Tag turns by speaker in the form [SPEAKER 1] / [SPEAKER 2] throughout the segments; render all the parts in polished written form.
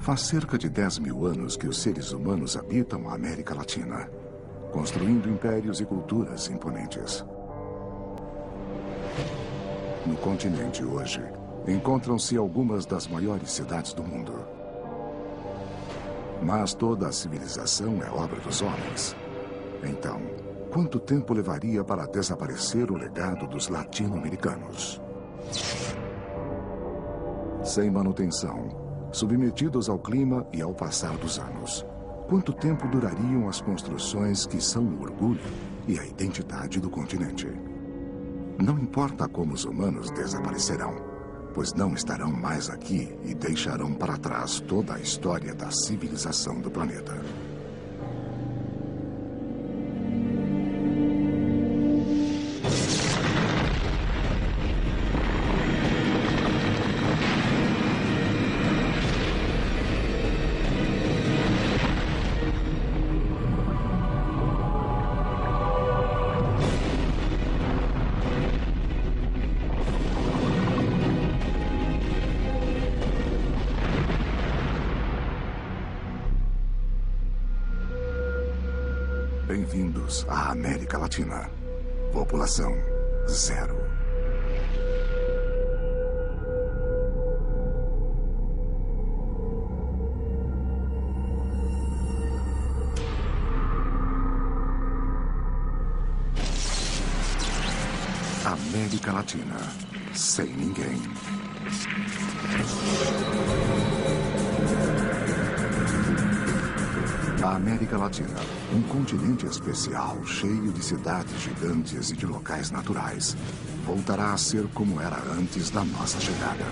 [SPEAKER 1] Faz cerca de 10 mil anos que os seres humanos habitam a América Latina, construindo impérios e culturas imponentes. No continente hoje, encontram-se algumas das maiores cidades do mundo. Mas toda a civilização é obra dos homens. Então, quanto tempo levaria para desaparecer o legado dos latino-americanos? Sem manutenção, submetidos ao clima e ao passar dos anos, quanto tempo durariam as construções que são o orgulho e a identidade do continente? Não importa como os humanos desaparecerão, pois não estarão mais aqui e deixarão para trás toda a história da civilização do planeta. Bem-vindos à América Latina. População zero. América Latina, sem ninguém. A América Latina, um continente especial, cheio de cidades gigantes e de locais naturais, voltará a ser como era antes da nossa chegada.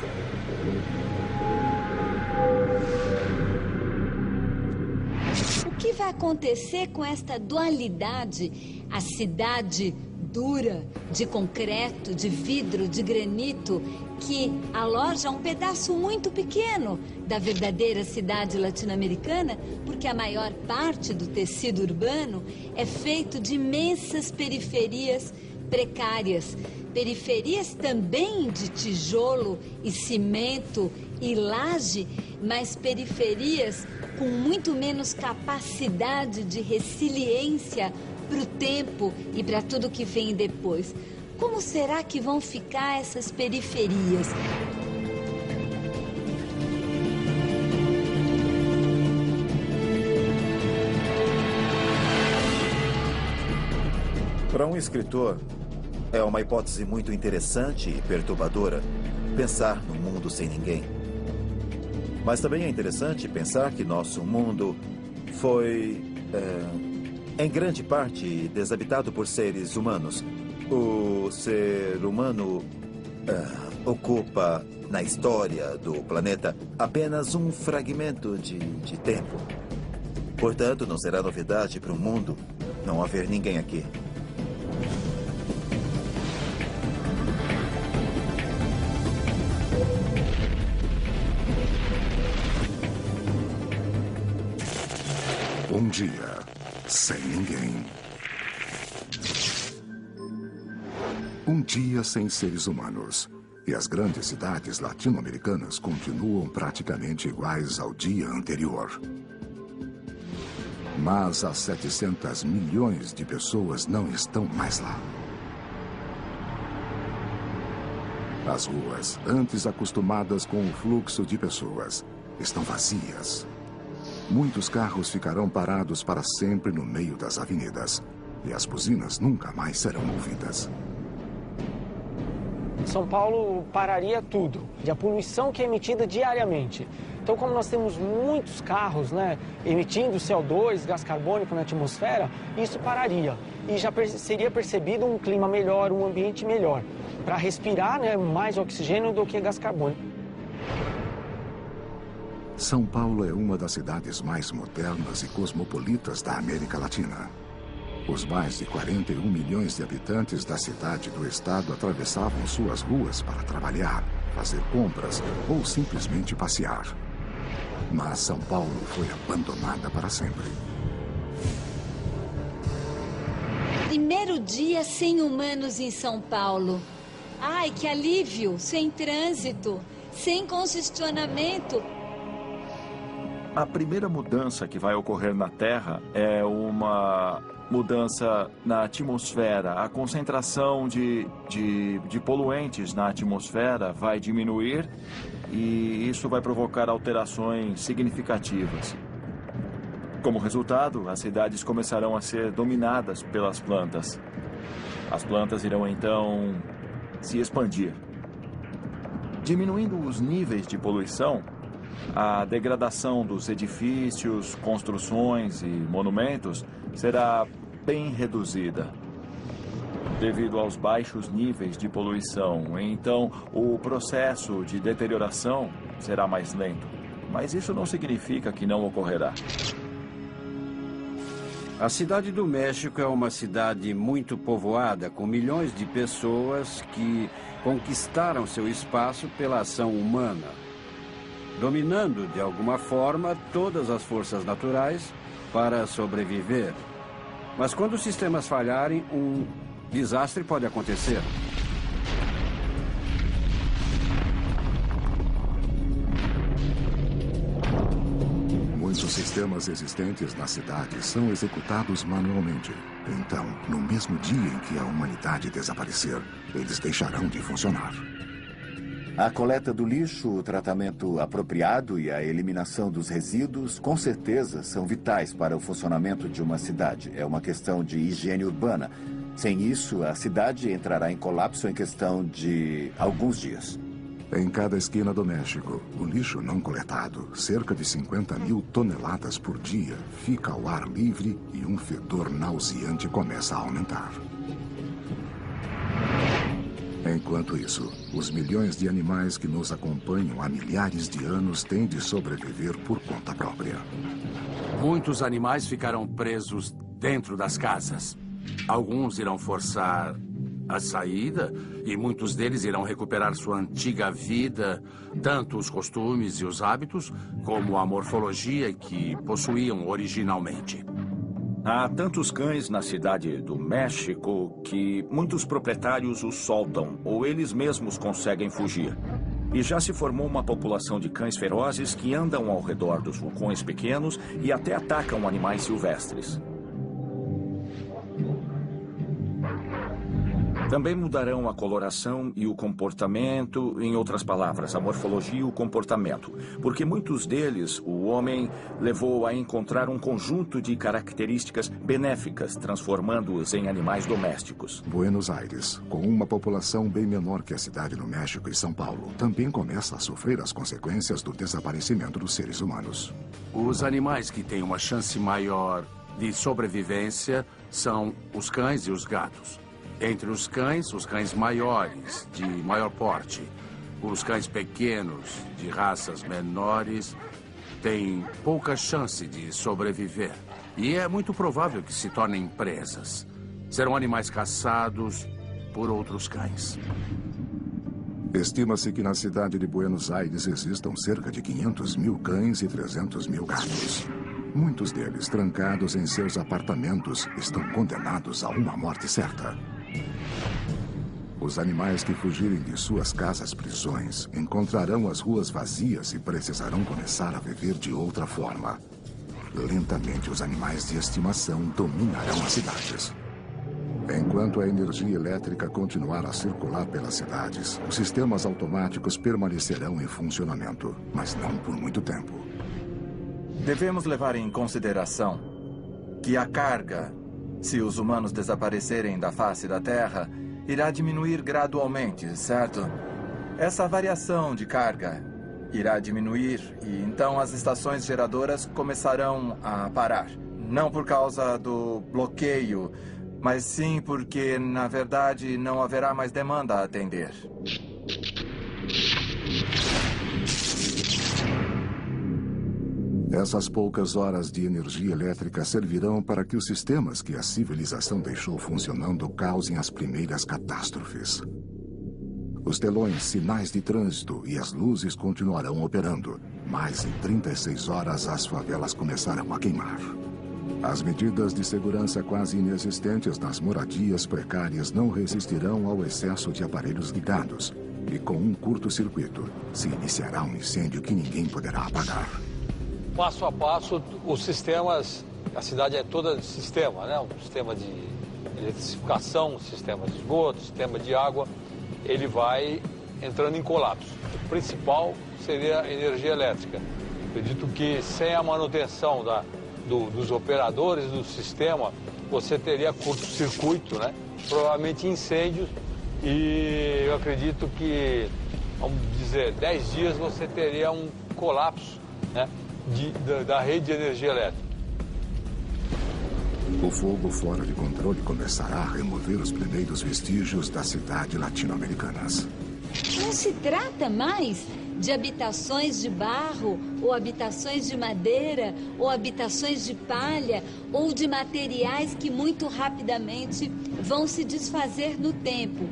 [SPEAKER 2] O que vai acontecer com esta dualidade? A cidade dura, de concreto, de vidro, de granito, que aloja um pedaço muito pequeno da verdadeira cidade latino-americana, porque a maior parte do tecido urbano é feito de imensas periferias precárias. Periferias também de tijolo e cimento e laje, mas periferias com muito menos capacidade de resiliência para o tempo e para tudo que vem depois. Como será que vão ficar essas periferias?
[SPEAKER 3] Para um escritor, é uma hipótese muito interessante e perturbadora pensar num mundo sem ninguém. Mas também é interessante pensar que nosso mundo foi, em grande parte, desabitado por seres humanos. O ser humano ocupa, na história do planeta, apenas um fragmento de tempo. Portanto, não será novidade para o mundo não haver ninguém aqui.
[SPEAKER 1] Um dia, sem ninguém. Um dia sem seres humanos. E as grandes cidades latino-americanas continuam praticamente iguais ao dia anterior. Mas as 700 milhões de pessoas não estão mais lá. As ruas, antes acostumadas com o fluxo de pessoas, estão vazias. Muitos carros ficarão parados para sempre no meio das avenidas. E as buzinas nunca mais serão ouvidas.
[SPEAKER 4] São Paulo pararia tudo, e a poluição que é emitida diariamente. Então, como nós temos muitos carros, emitindo CO2, gás carbônico na atmosfera, isso pararia. E já seria percebido um clima melhor, um ambiente melhor, para respirar mais oxigênio do que gás carbônico.
[SPEAKER 1] São Paulo é uma das cidades mais modernas e cosmopolitas da América Latina. Os mais de 41 milhões de habitantes da cidade do estado atravessavam suas ruas para trabalhar, fazer compras ou simplesmente passear. Mas São Paulo foi abandonada para sempre.
[SPEAKER 2] Primeiro dia sem humanos em São Paulo. Ai, que alívio! Sem trânsito, sem congestionamento.
[SPEAKER 5] A primeira mudança que vai ocorrer na Terra é uma mudança na atmosfera. A concentração de poluentes na atmosfera vai diminuir e isso vai provocar alterações significativas. Como resultado, as cidades começarão a ser dominadas pelas plantas. As plantas irão, então, se expandir. Diminuindo os níveis de poluição, a degradação dos edifícios, construções e monumentos será bem reduzida. Devido aos baixos níveis de poluição, então o processo de deterioração será mais lento. Mas isso não significa que não ocorrerá.
[SPEAKER 6] A cidade do México é uma cidade muito povoada, com milhões de pessoas que conquistaram seu espaço pela ação humana, dominando de alguma forma todas as forças naturais para sobreviver. Mas quando os sistemas falharem, um desastre pode acontecer.
[SPEAKER 1] Muitos sistemas existentes na cidade são executados manualmente. Então, no mesmo dia em que a humanidade desaparecer, eles deixarão de funcionar.
[SPEAKER 3] A coleta do lixo, o tratamento apropriado e a eliminação dos resíduos, com certeza, são vitais para o funcionamento de uma cidade. É uma questão de higiene urbana. Sem isso, a cidade entrará em colapso em questão de alguns dias.
[SPEAKER 1] Em cada esquina do México, o lixo não coletado, cerca de 50 mil toneladas por dia, fica ao ar livre e um fedor nauseante começa a aumentar. Enquanto isso, os milhões de animais que nos acompanham há milhares de anos têm de sobreviver por conta própria.
[SPEAKER 7] Muitos animais ficarão presos dentro das casas. Alguns irão forçar a saída e muitos deles irão recuperar sua antiga vida, tanto os costumes e os hábitos, como a morfologia que possuíam originalmente.
[SPEAKER 5] Há tantos cães na cidade do México que muitos proprietários os soltam ou eles mesmos conseguem fugir. E já se formou uma população de cães ferozes que andam ao redor dos vulcões pequenos e até atacam animais silvestres. Também mudarão a coloração e o comportamento, em outras palavras, a morfologia e o comportamento, porque muitos deles o homem levou a encontrar um conjunto de características benéficas, transformando-os em animais domésticos.
[SPEAKER 1] Buenos Aires, com uma população bem menor que a cidade do México e São Paulo, também começa a sofrer as consequências do desaparecimento dos seres humanos.
[SPEAKER 7] Os animais que têm uma chance maior de sobrevivência são os cães e os gatos. Entre os cães maiores, de maior porte. Os cães pequenos, de raças menores, têm pouca chance de sobreviver. E é muito provável que se tornem presas. Serão animais caçados por outros cães.
[SPEAKER 1] Estima-se que na cidade de Buenos Aires existam cerca de 500 mil cães e 300 mil gatos. Muitos deles, trancados em seus apartamentos, estão condenados a uma morte certa. Os animais que fugirem de suas casas-prisões encontrarão as ruas vazias e precisarão começar a viver de outra forma. Lentamente, os animais de estimação dominarão as cidades. Enquanto a energia elétrica continuar a circular pelas cidades, os sistemas automáticos permanecerão em funcionamento, mas não por muito tempo.
[SPEAKER 3] Devemos levar em consideração que a carga, se os humanos desaparecerem da face da Terra, irá diminuir gradualmente, certo? Essa variação de carga irá diminuir e então as estações geradoras começarão a parar. Não por causa do bloqueio, mas sim porque, na verdade, não haverá mais demanda a atender.
[SPEAKER 1] Essas poucas horas de energia elétrica servirão para que os sistemas que a civilização deixou funcionando causem as primeiras catástrofes. Os telões, sinais de trânsito e as luzes continuarão operando, mas em 36 horas as favelas começarão a queimar. As medidas de segurança quase inexistentes nas moradias precárias não resistirão ao excesso de aparelhos ligados, e com um curto-circuito se iniciará um incêndio que ninguém poderá apagar.
[SPEAKER 8] passo a passo, os sistemas, a cidade é toda de sistema, né? Um sistema de eletrificação, um sistema de esgoto, sistema de água, ele vai entrando em colapso. O principal seria a energia elétrica. Acredito que sem a manutenção dos operadores do sistema, você teria curto-circuito, né? Provavelmente incêndios, e eu acredito que, vamos dizer, 10 dias você teria um colapso, né, da rede de energia elétrica.
[SPEAKER 1] O fogo fora de controle começará a remover os primeiros vestígios das cidades latino-americanas.
[SPEAKER 2] Não se trata mais de habitações de barro, ou habitações de madeira, ou habitações de palha, ou de materiais que muito rapidamente vão se desfazer no tempo.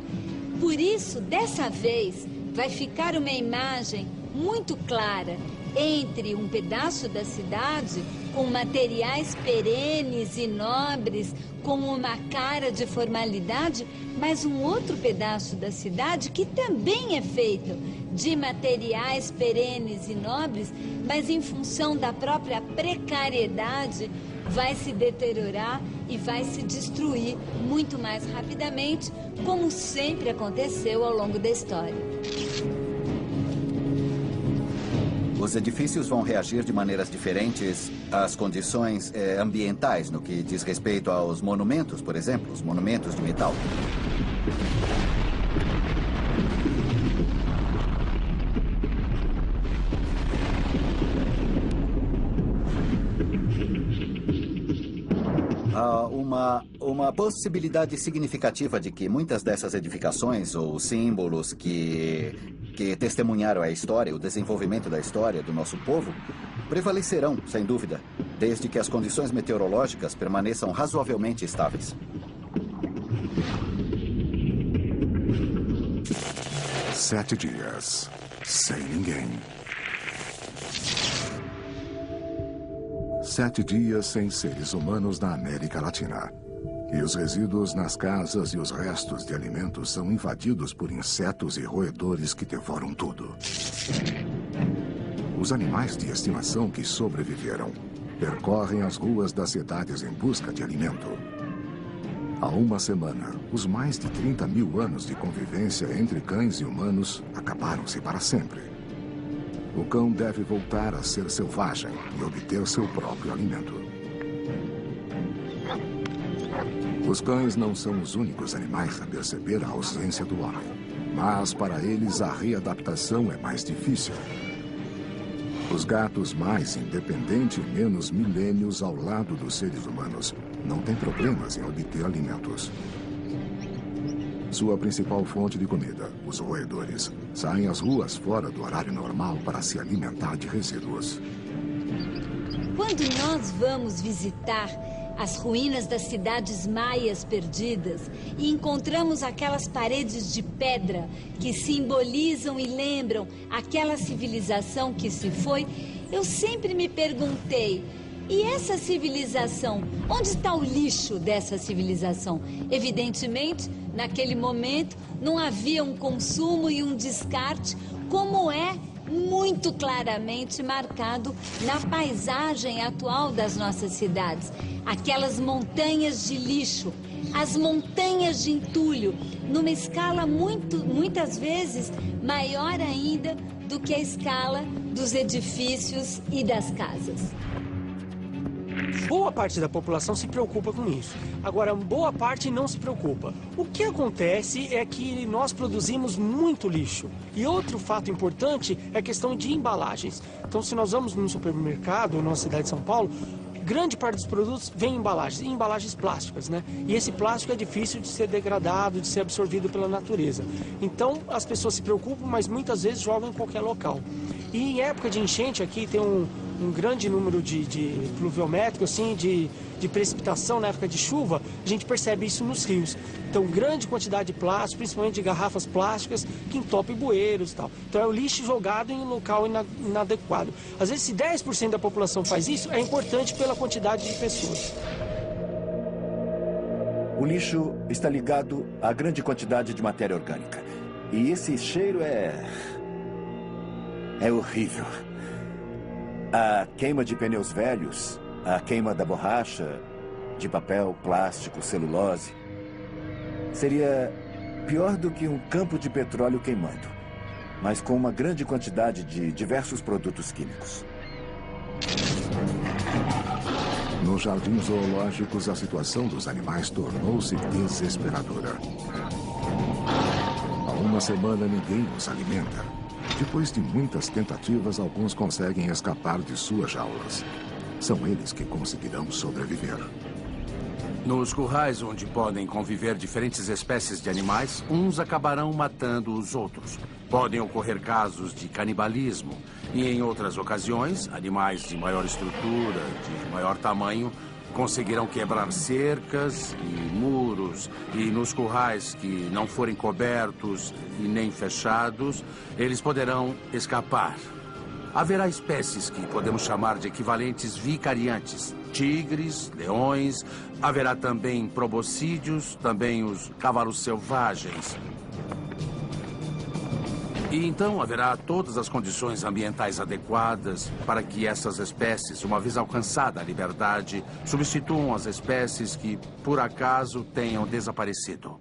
[SPEAKER 2] Por isso, dessa vez, vai ficar uma imagem muito clara entre um pedaço da cidade com materiais perenes e nobres, com uma cara de formalidade, mas um outro pedaço da cidade que também é feito de materiais perenes e nobres, mas em função da própria precariedade, vai se deteriorar e vai se destruir muito mais rapidamente, como sempre aconteceu ao longo da história.
[SPEAKER 3] Os edifícios vão reagir de maneiras diferentes às condições ambientais, no que diz respeito aos monumentos, por exemplo, os monumentos de metal. Há uma possibilidade significativa de que muitas dessas edificações ou símbolos que testemunharam a história, o desenvolvimento da história do nosso povo, prevalecerão, sem dúvida, desde que as condições meteorológicas permaneçam razoavelmente estáveis.
[SPEAKER 1] Sete dias, sem ninguém. 7 dias sem seres humanos na América Latina. E os resíduos nas casas e os restos de alimentos são invadidos por insetos e roedores que devoram tudo. Os animais de estimação que sobreviveram percorrem as ruas das cidades em busca de alimento. Há uma semana, os mais de 30 mil anos de convivência entre cães e humanos acabaram-se para sempre. O cão deve voltar a ser selvagem e obter seu próprio alimento. Os cães não são os únicos animais a perceber a ausência do homem, mas para eles a readaptação é mais difícil. Os gatos, mais independentes e menos milênios ao lado dos seres humanos, não têm problemas em obter alimentos. Sua principal fonte de comida, os roedores, saem às ruas fora do horário normal para se alimentar de resíduos.
[SPEAKER 2] Quando nós vamos visitar as ruínas das cidades maias perdidas e encontramos aquelas paredes de pedra que simbolizam e lembram aquela civilização que se foi, eu sempre me perguntei: e essa civilização? Onde está o lixo dessa civilização? Evidentemente, naquele momento, não havia um consumo e um descarte, como é muito claramente marcado na paisagem atual das nossas cidades. Aquelas montanhas de lixo, as montanhas de entulho, numa escala muitas vezes maior ainda do que a escala dos edifícios e das casas.
[SPEAKER 4] Boa parte da população se preocupa com isso. Agora, boa parte não se preocupa. O que acontece é que nós produzimos muito lixo. E outro fato importante é a questão de embalagens. Então, se nós vamos num supermercado, na cidade de São Paulo, grande parte dos produtos vem em embalagens plásticas, né? E esse plástico é difícil de ser degradado, de ser absorvido pela natureza. Então, as pessoas se preocupam, mas muitas vezes jogam em qualquer local. E em época de enchente aqui tem um grande número de pluviométrico, assim, de precipitação na época de chuva, a gente percebe isso nos rios. Então, grande quantidade de plástico, principalmente de garrafas plásticas, que entopem bueiros e tal. Então, é o lixo jogado em um local inadequado. Às vezes, se 10% da população faz isso, é importante pela quantidade de pessoas.
[SPEAKER 3] O lixo está ligado à grande quantidade de matéria orgânica. E esse cheiro é horrível. A queima de pneus velhos, a queima da borracha, de papel, plástico, celulose, seria pior do que um campo de petróleo queimando, mas com uma grande quantidade de diversos produtos químicos.
[SPEAKER 1] Nos jardins zoológicos, a situação dos animais tornou-se desesperadora. Há uma semana, ninguém os alimenta. Depois de muitas tentativas, alguns conseguem escapar de suas jaulas. São eles que conseguirão sobreviver.
[SPEAKER 7] Nos currais onde podem conviver diferentes espécies de animais, uns acabarão matando os outros. Podem ocorrer casos de canibalismo e, em outras ocasiões, animais de maior estrutura, de maior tamanho, conseguirão quebrar cercas e muros. E nos currais que não forem cobertos e nem fechados, eles poderão escapar. Haverá espécies que podemos chamar de equivalentes vicariantes. Tigres, leões, haverá também proboscídeos, também os cavalos selvagens. E então haverá todas as condições ambientais adequadas para que essas espécies, uma vez alcançada a liberdade, substituam as espécies que, por acaso, tenham desaparecido.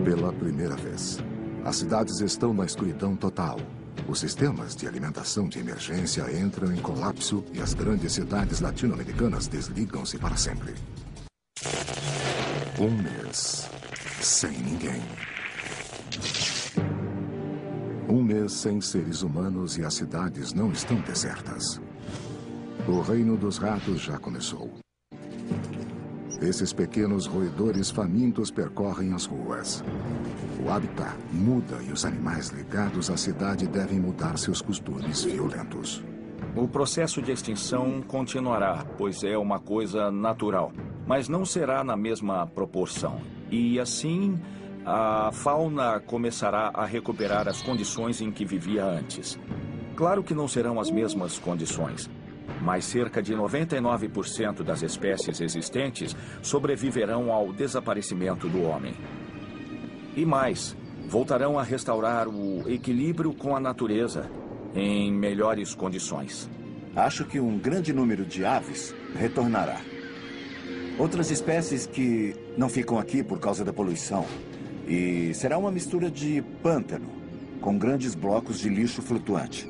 [SPEAKER 1] Pela primeira vez, as cidades estão na escuridão total. Os sistemas de alimentação de emergência entram em colapso e as grandes cidades latino-americanas desligam-se para sempre. Um mês sem ninguém. Um mês sem seres humanos e as cidades não estão desertas. O reino dos ratos já começou. Esses pequenos roedores famintos percorrem as ruas. O habitat muda e os animais ligados à cidade devem mudar seus costumes violentos.
[SPEAKER 5] O processo de extinção continuará, pois é uma coisa natural, mas não será na mesma proporção. E assim, a fauna começará a recuperar as condições em que vivia antes. Claro que não serão as mesmas condições, mas cerca de 99% das espécies existentes sobreviverão ao desaparecimento do homem. E mais, voltarão a restaurar o equilíbrio com a natureza em melhores condições.
[SPEAKER 3] Acho que um grande número de aves retornará. Outras espécies que não ficam aqui por causa da poluição. E será uma mistura de pântano com grandes blocos de lixo flutuante.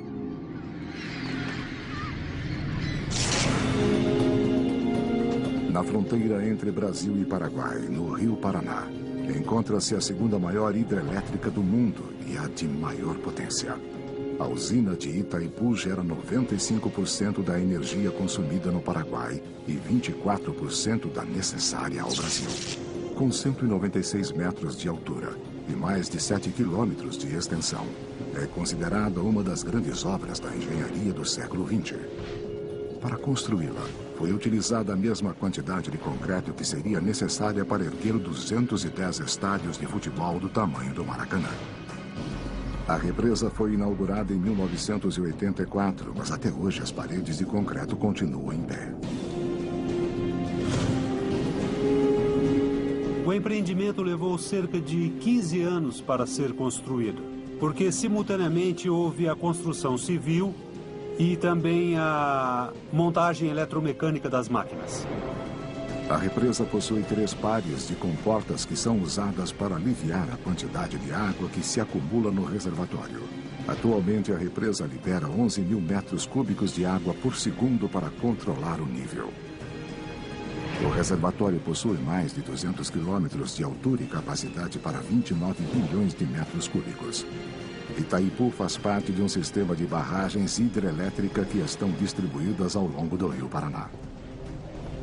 [SPEAKER 1] Na fronteira entre Brasil e Paraguai, no Rio Paraná, encontra-se a segunda maior hidrelétrica do mundo e a de maior potência. A usina de Itaipu gera 95% da energia consumida no Paraguai e 24% da necessária ao Brasil. Com 196 metros de altura e mais de 7 quilômetros de extensão, é considerada uma das grandes obras da engenharia do século XX. Para construí-la, foi utilizada a mesma quantidade de concreto que seria necessária para erguer 210 estádios de futebol do tamanho do Maracanã. A represa foi inaugurada em 1984, mas até hoje as paredes de concreto continuam em pé.
[SPEAKER 9] O empreendimento levou cerca de 15 anos para ser construído, porque simultaneamente houve a construção civil e também a montagem eletromecânica das máquinas.
[SPEAKER 1] A represa possui 3 pares de comportas que são usadas para aliviar a quantidade de água que se acumula no reservatório. Atualmente, a represa libera 11 mil metros cúbicos de água por segundo para controlar o nível. O reservatório possui mais de 200 quilômetros de altura e capacidade para 29 bilhões de metros cúbicos. Itaipu faz parte de um sistema de barragens hidrelétrica que estão distribuídas ao longo do Rio Paraná.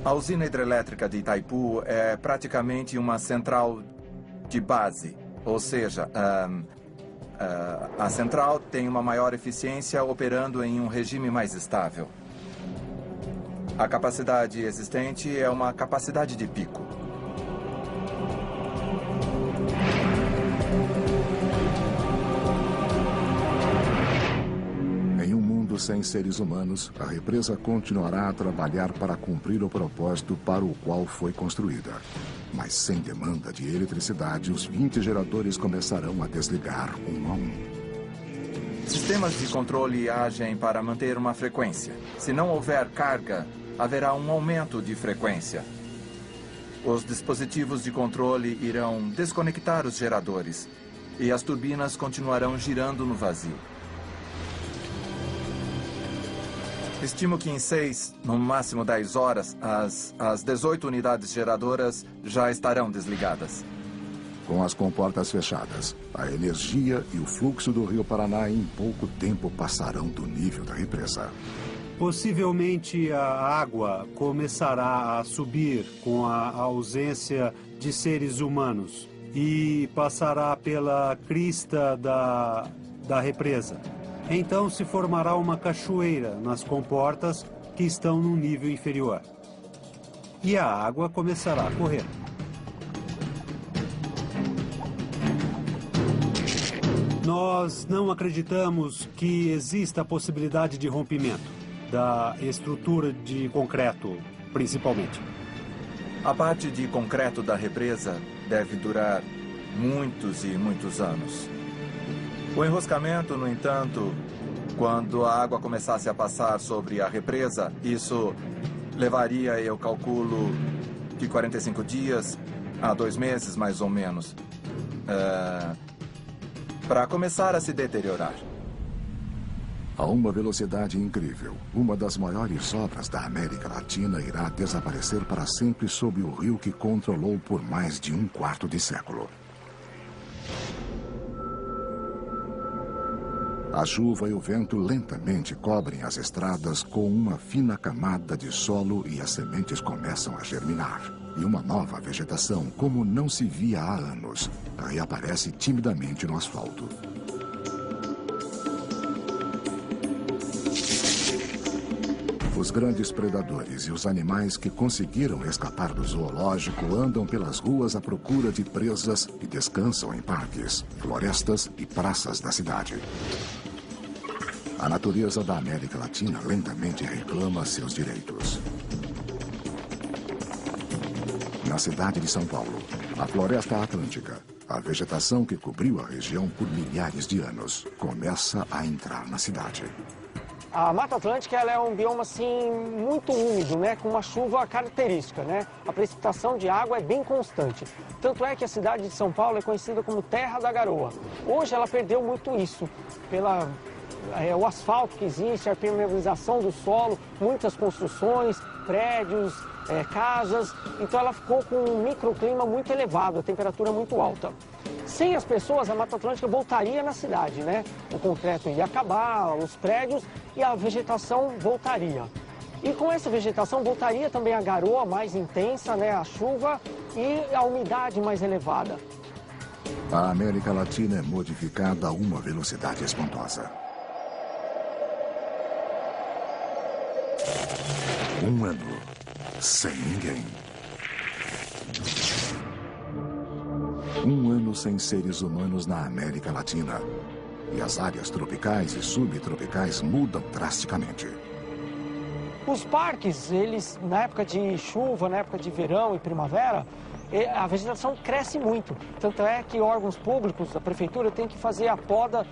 [SPEAKER 10] A usina hidrelétrica de Itaipu é praticamente uma central de base, ou seja, a central tem uma maior eficiência operando em um regime mais estável. A capacidade existente é uma capacidade de pico.
[SPEAKER 1] Sem seres humanos, a represa continuará a trabalhar para cumprir o propósito para o qual foi construída. Mas sem demanda de eletricidade, os 20 geradores começarão a desligar um a um.
[SPEAKER 10] Sistemas de controle agem para manter uma frequência. Se não houver carga, haverá um aumento de frequência. Os dispositivos de controle irão desconectar os geradores e as turbinas continuarão girando no vazio. Estimo que em 6, no máximo 10 horas, as 18 unidades geradoras já estarão desligadas.
[SPEAKER 1] Com as comportas fechadas, a energia e o fluxo do Rio Paraná em pouco tempo passarão do nível da represa.
[SPEAKER 9] Possivelmente a água começará a subir com a ausência de seres humanos e passará pela crista da represa. Então se formará uma cachoeira nas comportas que estão no nível inferior. E a água começará a correr. Nós não acreditamos que exista a possibilidade de rompimento da estrutura de concreto, principalmente.
[SPEAKER 10] A parte de concreto da represa deve durar muitos e muitos anos. O enroscamento, no entanto, quando a água começasse a passar sobre a represa, isso levaria, eu calculo, de 45 dias a 2 meses, mais ou menos, para começar a se deteriorar.
[SPEAKER 1] A uma velocidade incrível, uma das maiores obras da América Latina irá desaparecer para sempre sob o rio que controlou por mais de um quarto de século. A chuva e o vento lentamente cobrem as estradas com uma fina camada de solo e as sementes começam a germinar. E uma nova vegetação, como não se via há anos, reaparece timidamente no asfalto. Os grandes predadores e os animais que conseguiram escapar do zoológico andam pelas ruas à procura de presas e descansam em parques, florestas e praças da cidade. A natureza da América Latina lentamente reclama seus direitos. Na cidade de São Paulo, a floresta atlântica, a vegetação que cobriu a região por milhares de anos, começa a entrar na cidade.
[SPEAKER 4] A Mata Atlântica ela é um bioma assim, muito úmido, né, com uma chuva característica, né? A precipitação de água é bem constante. Tanto é que a cidade de São Paulo é conhecida como Terra da Garoa. Hoje ela perdeu muito isso, o asfalto que existe, a permeabilização do solo, muitas construções, prédios, casas. Então ela ficou com um microclima muito elevado, a temperatura muito alta. Sem as pessoas, a Mata Atlântica voltaria na cidade, né? O concreto ia acabar, os prédios e a vegetação voltaria. E com essa vegetação voltaria também a garoa mais intensa, né? A chuva e a umidade mais elevada.
[SPEAKER 1] A América Latina é modificada a uma velocidade espantosa. Um ano sem ninguém. Um ano sem seres humanos na América Latina. E as áreas tropicais e subtropicais mudam drasticamente.
[SPEAKER 4] Os parques, eles, na época de chuva, na época de verão e primavera, a vegetação cresce muito. Tanto é que órgãos públicos da prefeitura têm que fazer a poda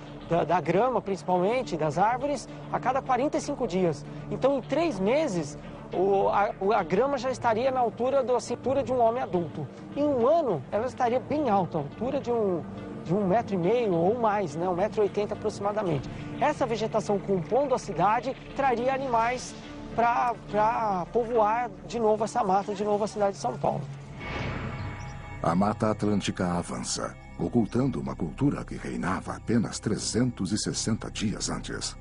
[SPEAKER 4] da grama, principalmente, das árvores, a cada 45 dias. Então, em 3 meses, a grama já estaria na altura da cintura de um homem adulto. Em um ano, ela estaria bem alta, a altura de um 1,5 m ou mais, né? 1,80 m aproximadamente. Essa vegetação compondo a cidade traria animais para povoar de novo essa mata, de novo a cidade de São Paulo.
[SPEAKER 1] A Mata Atlântica avança, ocultando uma cultura que reinava apenas 360 dias antes.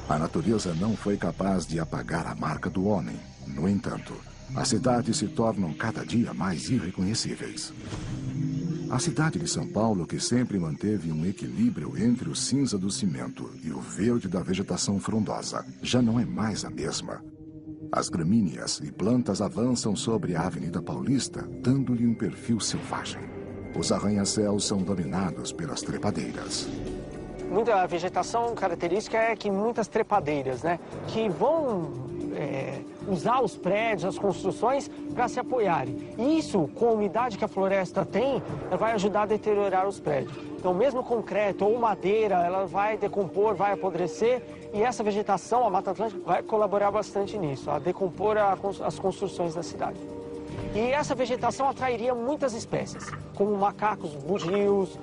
[SPEAKER 1] A natureza não foi capaz de apagar a marca do homem. No entanto, as cidades se tornam cada dia mais irreconhecíveis. A cidade de São Paulo, que sempre manteve um equilíbrio entre o cinza do cimento e o verde da vegetação frondosa, já não é mais a mesma. As gramíneas e plantas avançam sobre a Avenida Paulista, dando-lhe um perfil selvagem. Os arranha-céus são dominados pelas trepadeiras.
[SPEAKER 4] Muita vegetação característica é que muitas trepadeiras, né, que vão usar os prédios, as construções para se apoiarem. E isso, com a umidade que a floresta tem, vai ajudar a deteriorar os prédios. Então Então, mesmo concreto ou madeira, ela vai decompor, vai apodrecer, e essa vegetação, a Mata Atlântica, vai colaborar bastante nisso, a decompor as construções da cidade. E essa vegetação atrairia muitas espécies, como macacos, bugios,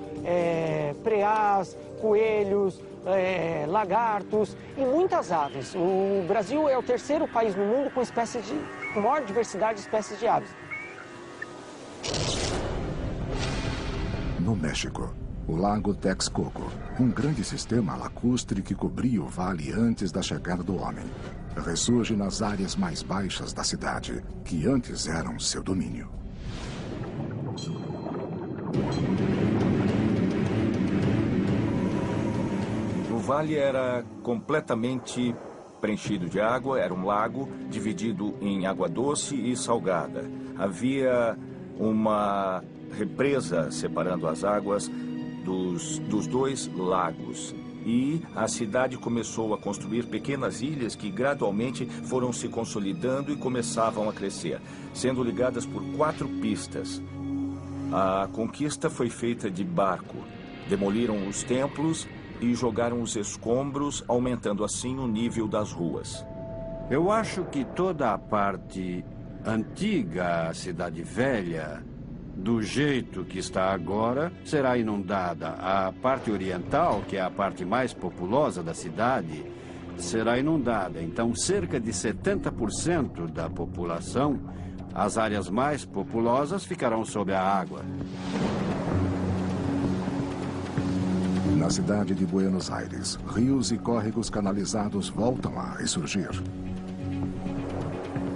[SPEAKER 4] preás, coelhos, lagartos e muitas aves. O Brasil é o terceiro país no mundo com maior diversidade de espécies de aves.
[SPEAKER 1] No México, o Lago Texcoco, um grande sistema lacustre que cobria o vale antes da chegada do homem, ressurge nas áreas mais baixas da cidade, que antes eram seu domínio.
[SPEAKER 11] O vale era completamente preenchido de água, era um lago dividido em água doce e salgada. Havia uma represa separando as águas dos dois lagos. E a cidade começou a construir pequenas ilhas que gradualmente foram se consolidando e começavam a crescer, sendo ligadas por 4 pistas. A conquista foi feita de barco. Demoliram os templos e jogaram os escombros, aumentando assim o nível das ruas.
[SPEAKER 6] Eu acho que toda a parte antiga, a cidade velha, do jeito que está agora, será inundada. A parte oriental, que é a parte mais populosa da cidade, será inundada. Então, cerca de 70% da população, as áreas mais populosas, ficarão sob a água.
[SPEAKER 1] Na cidade de Buenos Aires, rios e córregos canalizados voltam a ressurgir.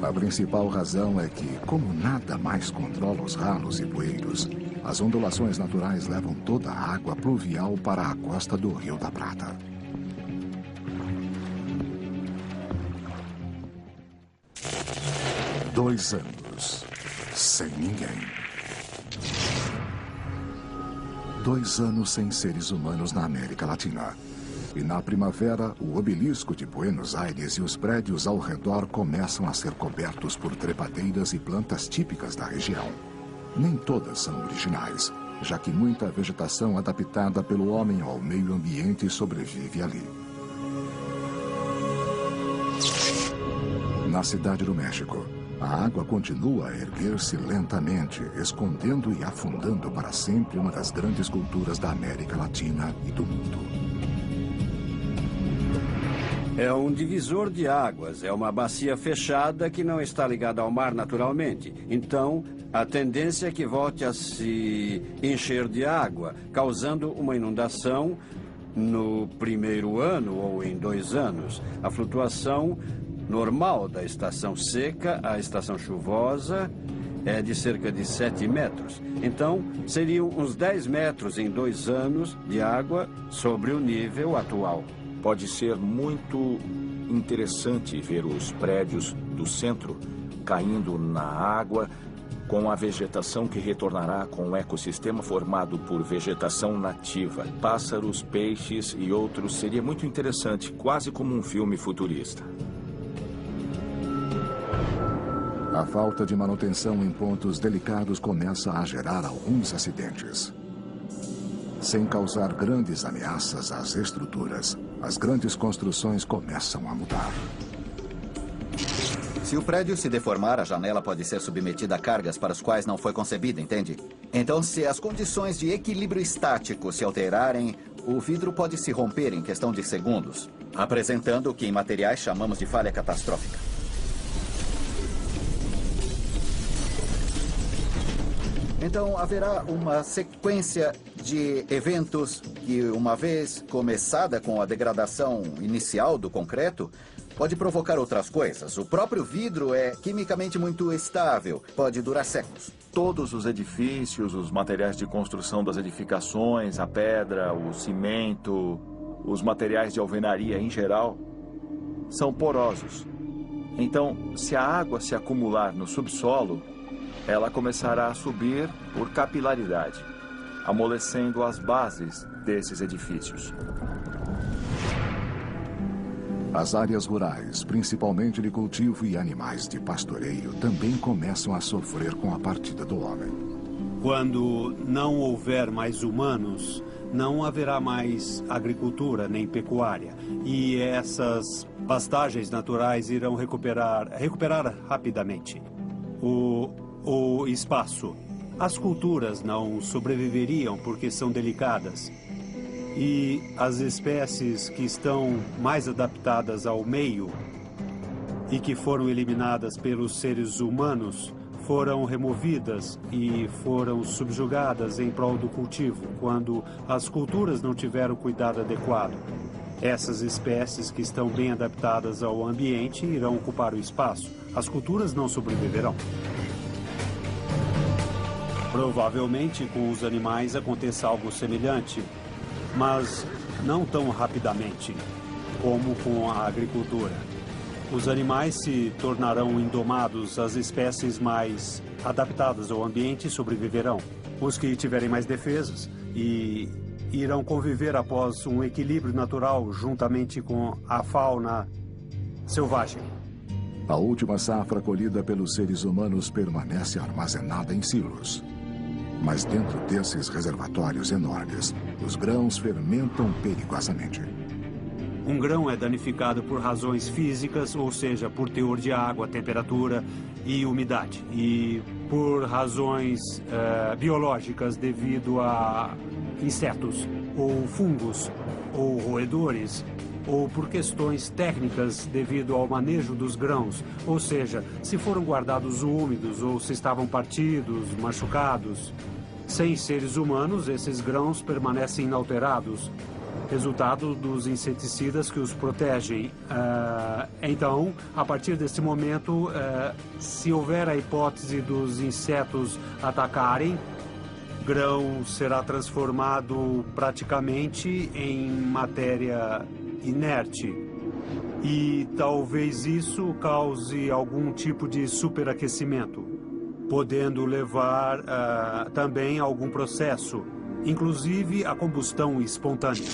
[SPEAKER 1] A principal razão é que, como nada mais controla os ralos e bueiros, as ondulações naturais levam toda a água pluvial para a costa do Rio da Prata. Dois anos sem ninguém. 2 anos sem seres humanos na América Latina. E na primavera, o obelisco de Buenos Aires e os prédios ao redor começam a ser cobertos por trepadeiras e plantas típicas da região. Nem todas são originais, já que muita vegetação adaptada pelo homem ao meio ambiente sobrevive ali. Na cidade do México, a água continua a erguer-se lentamente, escondendo e afundando para sempre uma das grandes culturas da América Latina e do mundo.
[SPEAKER 6] É um divisor de águas, é uma bacia fechada que não está ligada ao mar naturalmente. Então, a tendência é que volte a se encher de água, causando uma inundação no primeiro ano ou em 2 anos. A flutuação normal da estação seca à estação chuvosa é de cerca de 7 metros. Então, seriam uns 10 metros em 2 anos de água sobre o nível atual.
[SPEAKER 11] Pode ser muito interessante ver os prédios do centro caindo na água, com a vegetação que retornará com um ecossistema formado por vegetação nativa, pássaros, peixes e outros. Seria muito interessante, quase como um filme futurista.
[SPEAKER 1] A falta de manutenção em pontos delicados começa a gerar alguns acidentes. Sem causar grandes ameaças às estruturas, as grandes construções começam a mudar.
[SPEAKER 12] Se o prédio se deformar, a janela pode ser submetida a cargas para as quais não foi concebida, entende? Então, se as condições de equilíbrio estático se alterarem, o vidro pode se romper em questão de segundos, apresentando o que em materiais chamamos de falha catastrófica. Então, haverá uma sequência de eventos que, uma vez começada com a degradação inicial do concreto, pode provocar outras coisas. O próprio vidro é quimicamente muito estável, pode durar séculos.
[SPEAKER 5] Todos os edifícios, os materiais de construção das edificações, a pedra, o cimento, os materiais de alvenaria em geral, são porosos. Então, se a água se acumular no subsolo, ela começará a subir por capilaridade, amolecendo as bases desses edifícios.
[SPEAKER 1] As áreas rurais, principalmente de cultivo e animais de pastoreio, também começam a sofrer com a partida do homem.
[SPEAKER 9] Quando não houver mais humanos, não haverá mais agricultura nem pecuária. E essas pastagens naturais irão recuperar rapidamente o espaço. As culturas não sobreviveriam porque são delicadas. E as espécies que estão mais adaptadas ao meio e que foram eliminadas pelos seres humanos foram removidas e foram subjugadas em prol do cultivo, quando as culturas não tiveram cuidado adequado. Essas espécies que estão bem adaptadas ao ambiente irão ocupar o espaço. As culturas não sobreviverão. Provavelmente com os animais aconteça algo semelhante, mas não tão rapidamente como com a agricultura. Os animais se tornarão indomados, as espécies mais adaptadas ao ambiente sobreviverão. Os que tiverem mais defesas e irão conviver após um equilíbrio natural juntamente com a fauna selvagem.
[SPEAKER 1] A última safra colhida pelos seres humanos permanece armazenada em silos. Mas dentro desses reservatórios enormes, os grãos fermentam perigosamente.
[SPEAKER 9] Um grão é danificado por razões físicas, ou seja, por teor de água, temperatura e umidade. E por razões biológicas, devido a insetos, ou fungos, ou roedores, ou por questões técnicas devido ao manejo dos grãos. Ou seja, se foram guardados úmidos ou se estavam partidos, machucados. Sem seres humanos, esses grãos permanecem inalterados, resultado dos inseticidas que os protegem. Então, a partir desse momento, se houver a hipótese dos insetos atacarem, grão será transformado praticamente em matéria inerte. E talvez isso cause algum tipo de superaquecimento, podendo levar também a algum processo, inclusive a combustão espontânea.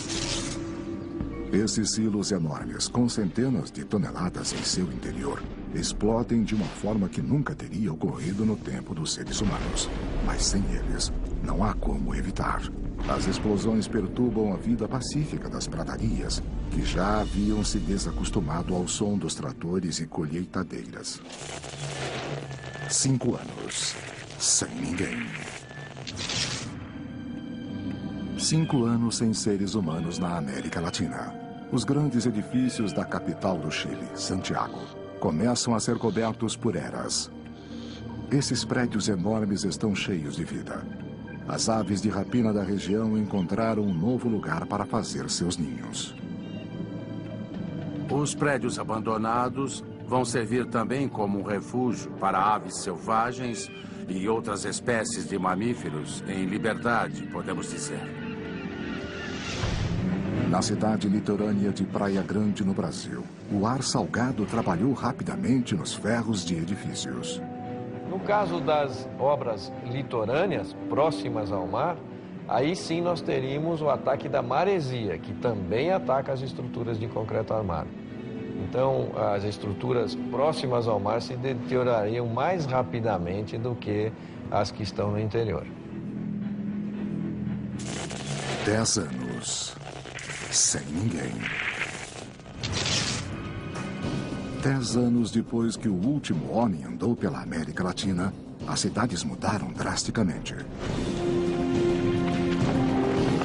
[SPEAKER 1] Esses silos enormes, com centenas de toneladas em seu interior, explodem de uma forma que nunca teria ocorrido no tempo dos seres humanos. Mas sem eles, não há como evitar. As explosões perturbam a vida pacífica das pradarias, que já haviam se desacostumado ao som dos tratores e colheitadeiras. 5 anos, sem ninguém. 5 anos sem seres humanos na América Latina. Os grandes edifícios da capital do Chile, Santiago, começam a ser cobertos por eras. Esses prédios enormes estão cheios de vida. As aves de rapina da região encontraram um novo lugar para fazer seus ninhos.
[SPEAKER 7] Os prédios abandonados vão servir também como um refúgio para aves selvagens e outras espécies de mamíferos em liberdade, podemos dizer.
[SPEAKER 1] Na cidade litorânea de Praia Grande, no Brasil, o ar salgado trabalhou rapidamente nos ferros de edifícios.
[SPEAKER 13] No caso das obras litorâneas, próximas ao mar, aí sim nós teríamos o ataque da maresia, que também ataca as estruturas de concreto armado. Então, as estruturas próximas ao mar se deteriorariam mais rapidamente do que as que estão no interior.
[SPEAKER 1] 10 anos sem ninguém. 10 anos depois que o último homem andou pela América Latina, as cidades mudaram drasticamente.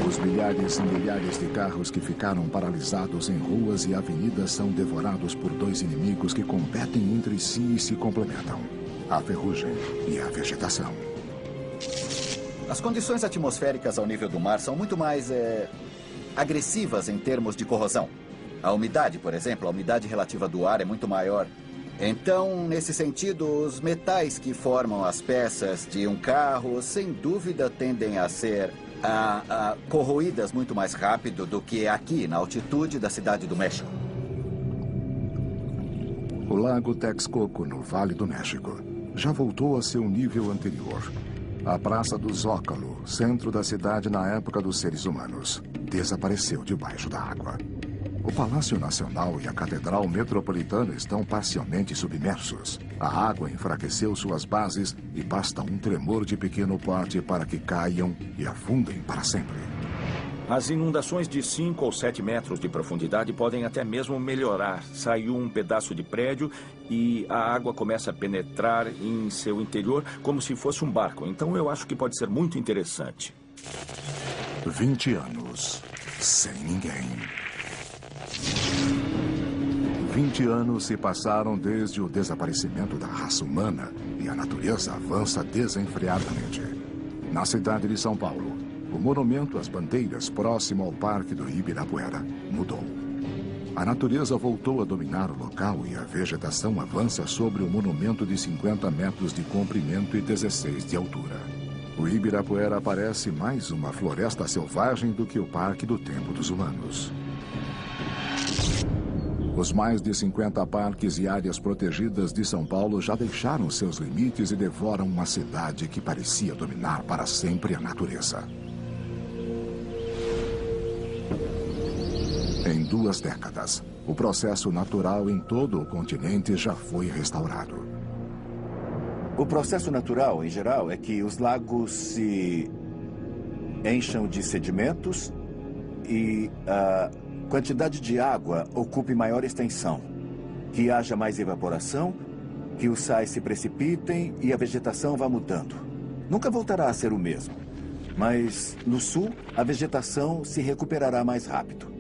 [SPEAKER 1] Os milhares e milhares de carros que ficaram paralisados em ruas e avenidas são devorados por 2 inimigos que competem entre si e se complementam: a ferrugem e a vegetação.
[SPEAKER 12] As condições atmosféricas ao nível do mar são muito mais agressivas em termos de corrosão. A umidade, por exemplo, a umidade relativa do ar é muito maior. Então, nesse sentido, os metais que formam as peças de um carro, sem dúvida, tendem a ser corroídas muito mais rápido do que aqui, na altitude da cidade do México.
[SPEAKER 1] O lago Texcoco, no Vale do México, já voltou a seu nível anterior. A Praça do Zócalo, centro da cidade na época dos seres humanos, desapareceu debaixo da água. O Palácio Nacional e a Catedral Metropolitana estão parcialmente submersos. A água enfraqueceu suas bases e basta um tremor de pequeno porte para que caiam e afundem para sempre.
[SPEAKER 11] As inundações de 5 ou 7 metros de profundidade podem até mesmo melhorar. Saiu um pedaço de prédio e a água começa a penetrar em seu interior como se fosse um barco. Então eu acho que pode ser muito interessante.
[SPEAKER 1] 20 anos sem ninguém. 20 anos se passaram desde o desaparecimento da raça humana e a natureza avança desenfreadamente. Na cidade de São Paulo, o monumento às bandeiras próximo ao Parque do Ibirapuera mudou. A natureza voltou a dominar o local e a vegetação avança sobre o monumento de 50 metros de comprimento e 16 de altura. O Ibirapuera parece mais uma floresta selvagem do que o Parque do Tempo dos Humanos. Os mais de 50 parques e áreas protegidas de São Paulo já deixaram seus limites e devoram uma cidade que parecia dominar para sempre a natureza. Em 2 décadas, o processo natural em todo o continente já foi restaurado.
[SPEAKER 14] O processo natural, em geral, é que os lagos se encham de sedimentos e a quantidade de água ocupe maior extensão, que haja mais evaporação, que os sais se precipitem e a vegetação vá mudando. Nunca voltará a ser o mesmo, mas no sul a vegetação se recuperará mais rápido.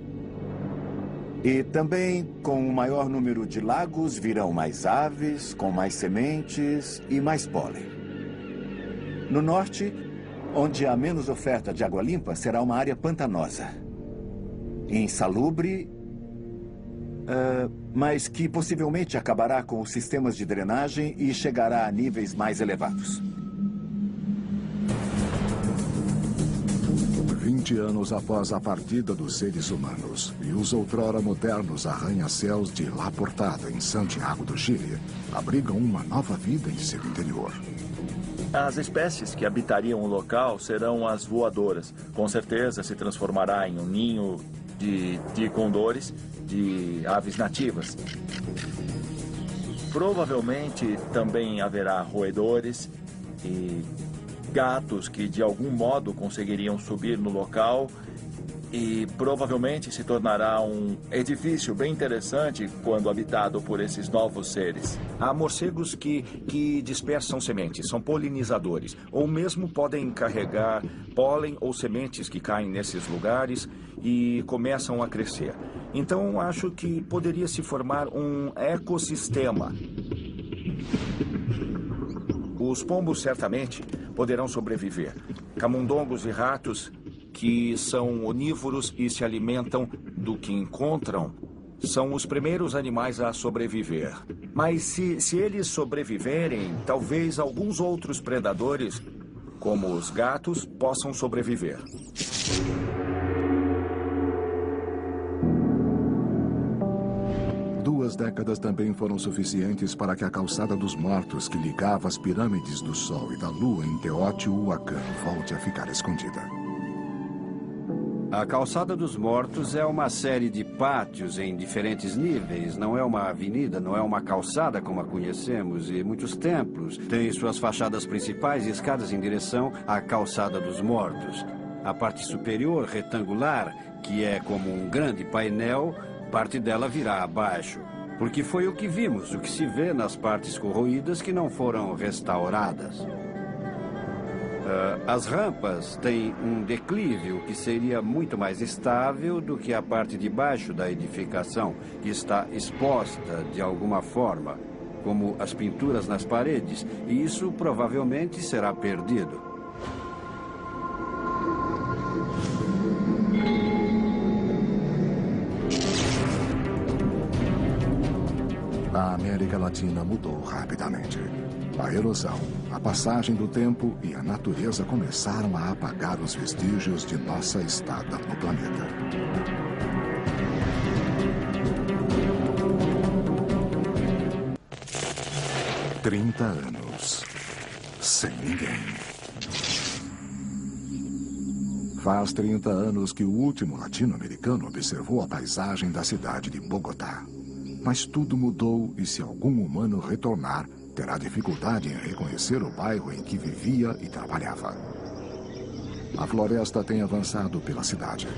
[SPEAKER 14] E também, com um maior número de lagos, virão mais aves, com mais sementes e mais pólen. No norte, onde há menos oferta de água limpa, será uma área pantanosa. Insalubre, mas que possivelmente acabará com os sistemas de drenagem e chegará a níveis mais elevados.
[SPEAKER 1] 20 anos após a partida dos seres humanos e os outrora modernos arranha-céus de La Portada, em Santiago do Chile, abrigam uma nova vida em seu interior.
[SPEAKER 5] As espécies que habitariam o local serão as voadoras. Com certeza se transformará em um ninho de condores, de aves nativas. Provavelmente também haverá roedores e gatos que de algum modo conseguiriam subir no local e provavelmente se tornará um edifício bem interessante quando habitado por esses novos seres.
[SPEAKER 11] Há morcegos que dispersam sementes, são polinizadores, ou mesmo podem carregar pólen ou sementes que caem nesses lugares e começam a crescer. Então, acho que poderia se formar um ecossistema. Os pombos certamente poderão sobreviver. Camundongos e ratos, que são onívoros e se alimentam do que encontram, são os primeiros animais a sobreviver. Mas se eles sobreviverem, talvez alguns outros predadores, como os gatos, possam sobreviver.
[SPEAKER 1] Duas décadas também foram suficientes para que a calçada dos mortos que ligava as pirâmides do Sol e da Lua em Teotihuacan volte a ficar escondida.
[SPEAKER 6] A calçada dos mortos é uma série de pátios em diferentes níveis. Não é uma avenida, não é uma calçada como a conhecemos. E muitos templos têm suas fachadas principais e escadas em direção à calçada dos mortos. A parte superior, retangular, que é como um grande painel, parte dela virá abaixo. Porque foi o que vimos, o que se vê nas partes corroídas que não foram restauradas. As rampas têm um declive, o que seria muito mais estável do que a parte de baixo da edificação, que está exposta de alguma forma, como as pinturas nas paredes, e isso provavelmente será perdido.
[SPEAKER 1] A América Latina mudou rapidamente. A erosão, a passagem do tempo e a natureza começaram a apagar os vestígios de nossa estada no planeta. Trinta anos sem ninguém. Faz 30 anos que o último latino-americano observou a paisagem da cidade de Bogotá. Mas tudo mudou e se algum humano retornar, terá dificuldade em reconhecer o bairro em que vivia e trabalhava. A floresta tem avançado pela cidade.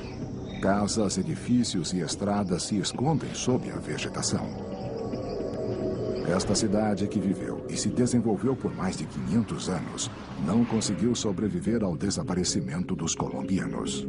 [SPEAKER 1] Casas, edifícios e estradas se escondem sob a vegetação. Esta cidade que viveu e se desenvolveu por mais de 500 anos não conseguiu sobreviver ao desaparecimento dos colombianos.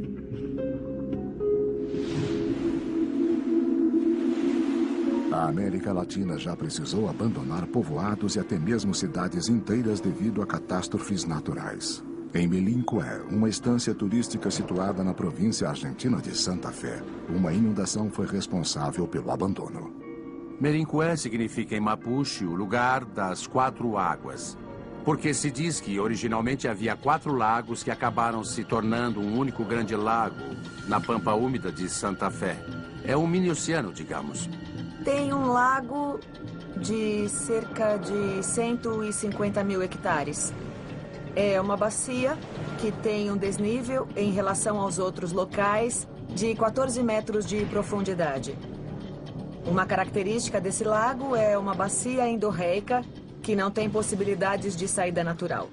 [SPEAKER 1] A América Latina já precisou abandonar povoados e até mesmo cidades inteiras devido a catástrofes naturais. Em Melincué, uma estância turística situada na província argentina de Santa Fé, uma inundação foi responsável pelo abandono.
[SPEAKER 7] Melincué significa em Mapuche o lugar das 4 águas. Porque se diz que originalmente havia 4 lagos que acabaram se tornando um único grande lago na pampa úmida de Santa Fé. É um mini-oceano, digamos.
[SPEAKER 15] Tem um lago de cerca de 150 mil hectares. É uma bacia que tem um desnível em relação aos outros locais de 14 metros de profundidade. Uma característica desse lago é uma bacia endorreica que não tem possibilidades de saída natural.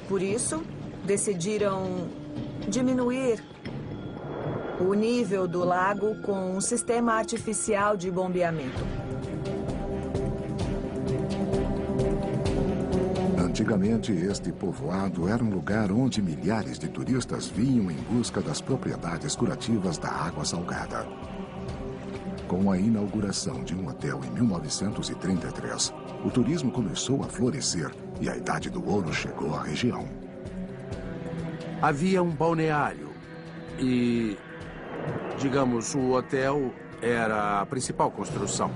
[SPEAKER 15] Por isso, decidiram diminuir o nível do lago com um sistema artificial de bombeamento.
[SPEAKER 1] Antigamente, este povoado era um lugar onde milhares de turistas vinham em busca das propriedades curativas da água salgada. Com a inauguração de um hotel em 1933, o turismo começou a florescer e a Idade do Ouro chegou à região.
[SPEAKER 7] Havia um balneário e, digamos, o hotel era a principal construção.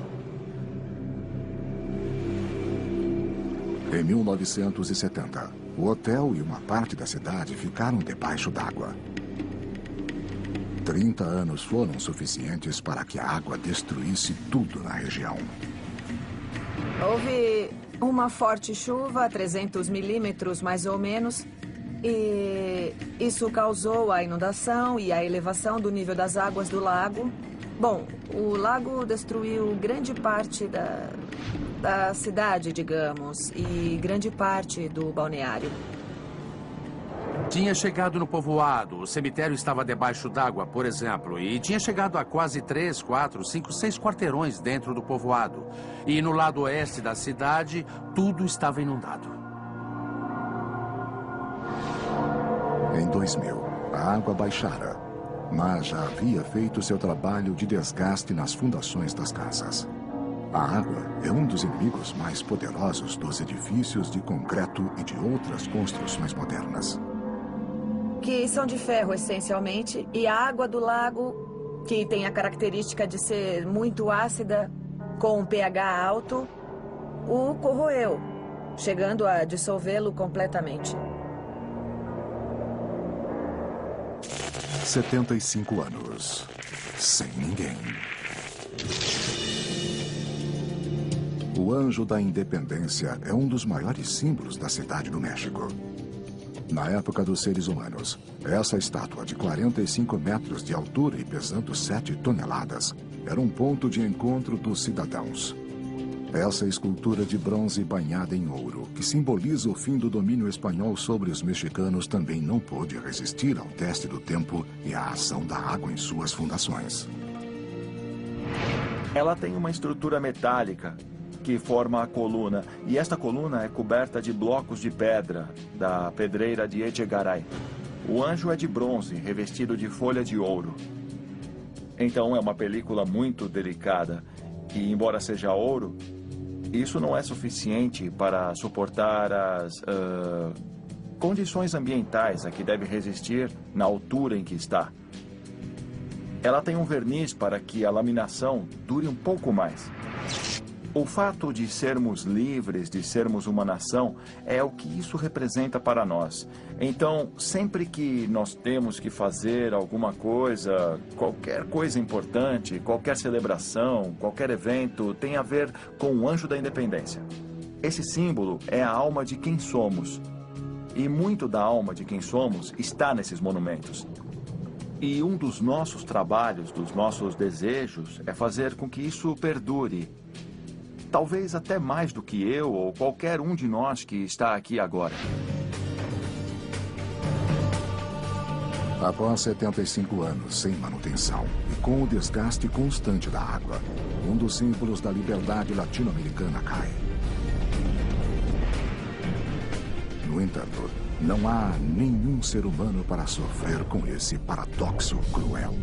[SPEAKER 1] Em 1970, o hotel e uma parte da cidade ficaram debaixo d'água. 30 anos foram suficientes para que a água destruísse tudo na região.
[SPEAKER 15] Houve uma forte chuva, 300 milímetros mais ou menos, e isso causou a inundação e a elevação do nível das águas do lago. Bom, o lago destruiu grande parte da cidade, digamos, e grande parte do balneário.
[SPEAKER 7] Tinha chegado no povoado, o cemitério estava debaixo d'água, por exemplo, e tinha chegado a quase 3, 4, 5, 6 quarteirões dentro do povoado. E no lado oeste da cidade, tudo estava inundado.
[SPEAKER 1] Em 2000, a água baixara, mas já havia feito seu trabalho de desgaste nas fundações das casas. A água é um dos inimigos mais poderosos dos edifícios de concreto e de outras construções modernas.
[SPEAKER 15] Que são de ferro, essencialmente, e a água do lago, que tem a característica de ser muito ácida, com um pH alto, o corroeu, chegando a dissolvê-lo completamente.
[SPEAKER 1] 75 anos, sem ninguém. O Anjo da Independência é um dos maiores símbolos da cidade do México. Na época dos seres humanos, essa estátua de 45 metros de altura e pesando 7 toneladas era um ponto de encontro dos cidadãos. Essa escultura de bronze banhada em ouro, que simboliza o fim do domínio espanhol sobre os mexicanos, também não pôde resistir ao teste do tempo e à ação da água em suas fundações.
[SPEAKER 5] Ela tem uma estrutura metálica que forma a coluna, e esta coluna é coberta de blocos de pedra da pedreira de Echegaray. O anjo é de bronze, revestido de folha de ouro. Então é uma película muito delicada, e embora seja ouro, isso não é suficiente para suportar as condições ambientais a que deve resistir na altura em que está. Ela tem um verniz para que a laminação dure um pouco mais. O fato de sermos livres, de sermos uma nação, é o que isso representa para nós. Então, sempre que nós temos que fazer alguma coisa, qualquer coisa importante, qualquer celebração, qualquer evento, tem a ver com o Anjo da Independência. Esse símbolo é a alma de quem somos. E muito da alma de quem somos está nesses monumentos. E um dos nossos trabalhos, dos nossos desejos, é fazer com que isso perdure. Talvez até mais do que eu ou qualquer um de nós que está aqui agora.
[SPEAKER 1] Após 75 anos sem manutenção e com o desgaste constante da água, um dos símbolos da liberdade latino-americana cai. No entanto, não há nenhum ser humano para sofrer com esse paradoxo cruel.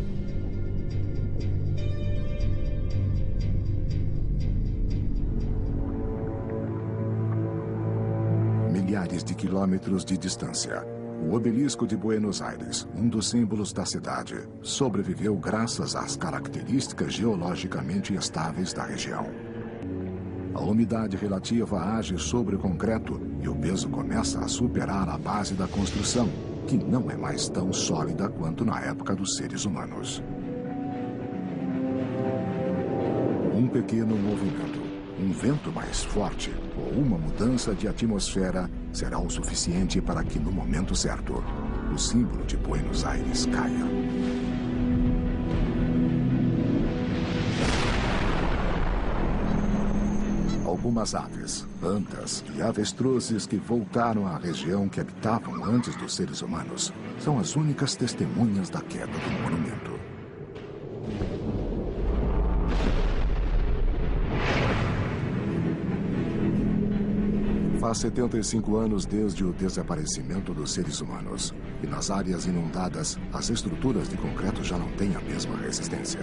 [SPEAKER 1] Milhares de quilômetros de distância, o obelisco de Buenos Aires, um dos símbolos da cidade, sobreviveu graças às características geologicamente estáveis da região. A umidade relativa age sobre o concreto e o peso começa a superar a base da construção, que não é mais tão sólida quanto na época dos seres humanos. Um pequeno movimento, um vento mais forte ou uma mudança de atmosfera será o suficiente para que, no momento certo, o símbolo de Buenos Aires caia. Algumas aves, antas e avestruzes que voltaram à região que habitavam antes dos seres humanos são as únicas testemunhas da queda do monumento. Faz 75 anos desde o desaparecimento dos seres humanos. E nas áreas inundadas, as estruturas de concreto já não têm a mesma resistência.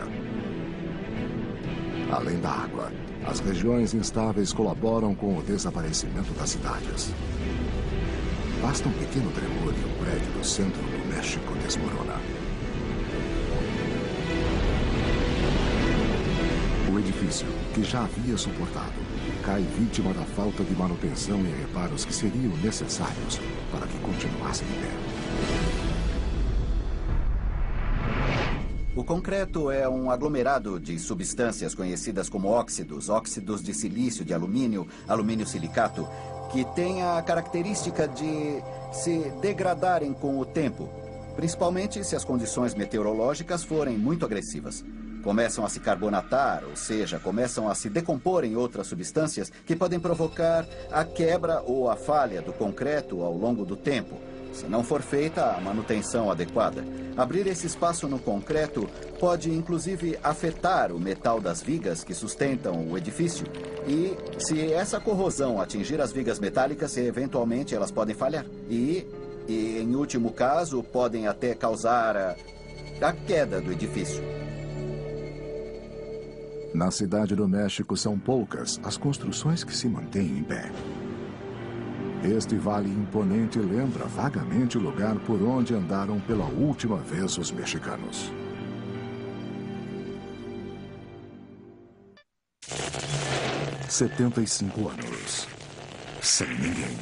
[SPEAKER 1] Além da água, as regiões instáveis colaboram com o desaparecimento das cidades. Basta um pequeno tremor e o prédio do centro do México desmorona. O edifício, que já havia suportado, cai vítima da falta de manutenção e reparos que seriam necessários para que continuasse em pé.
[SPEAKER 12] O concreto é um aglomerado de substâncias conhecidas como óxidos, óxidos de silício, de alumínio, alumínio silicato, que têm a característica de se degradarem com o tempo, principalmente se as condições meteorológicas forem muito agressivas. Começam a se carbonatar, ou seja, começam a se decompor em outras substâncias que podem provocar a quebra ou a falha do concreto ao longo do tempo, se não for feita a manutenção adequada. Abrir esse espaço no concreto pode, inclusive, afetar o metal das vigas que sustentam o edifício. E, se essa corrosão atingir as vigas metálicas, eventualmente elas podem falhar. E em último caso, podem até causar a queda do edifício.
[SPEAKER 1] Na cidade do México são poucas as construções que se mantêm em pé. Este vale imponente lembra vagamente o lugar por onde andaram pela última vez os mexicanos. – 75 anos. Sem ninguém.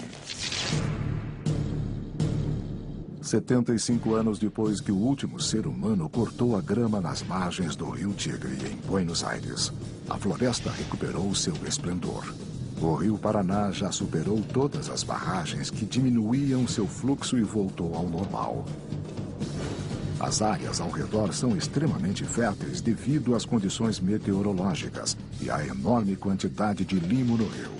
[SPEAKER 1] 75 anos depois que o último ser humano cortou a grama nas margens do rio Tigre, em Buenos Aires, a floresta recuperou seu esplendor. O rio Paraná já superou todas as barragens que diminuíam seu fluxo e voltou ao normal. As áreas ao redor são extremamente férteis devido às condições meteorológicas e à enorme quantidade de limo no rio.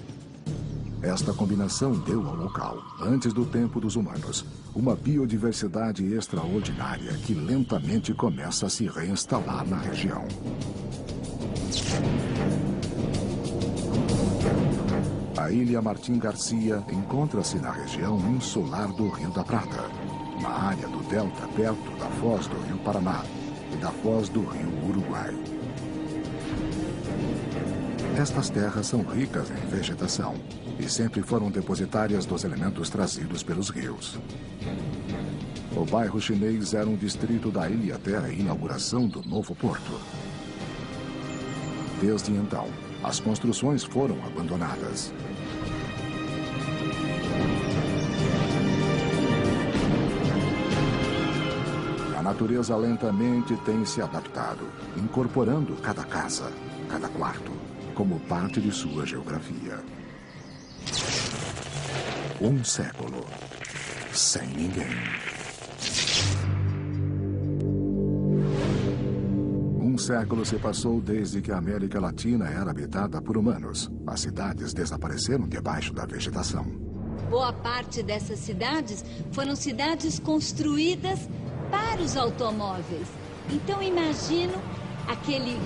[SPEAKER 1] Esta combinação deu ao local, antes do tempo dos humanos, uma biodiversidade extraordinária que lentamente começa a se reinstalar na região. A ilha Martim Garcia encontra-se na região insular do Rio da Prata, na área do delta perto da foz do Rio Paraná e da foz do Rio Uruguai. Estas terras são ricas em vegetação e sempre foram depositárias dos elementos trazidos pelos rios. O bairro chinês era um distrito da ilha até a inauguração do novo porto. Desde então, as construções foram abandonadas. A natureza lentamente tem se adaptado, incorporando cada casa, cada quarto, como parte de sua geografia. Um século sem ninguém. Um século se passou desde que a América Latina era habitada por humanos. As cidades desapareceram debaixo da vegetação.
[SPEAKER 2] Boa parte dessas cidades foram cidades construídas para os automóveis. Então imagino aquele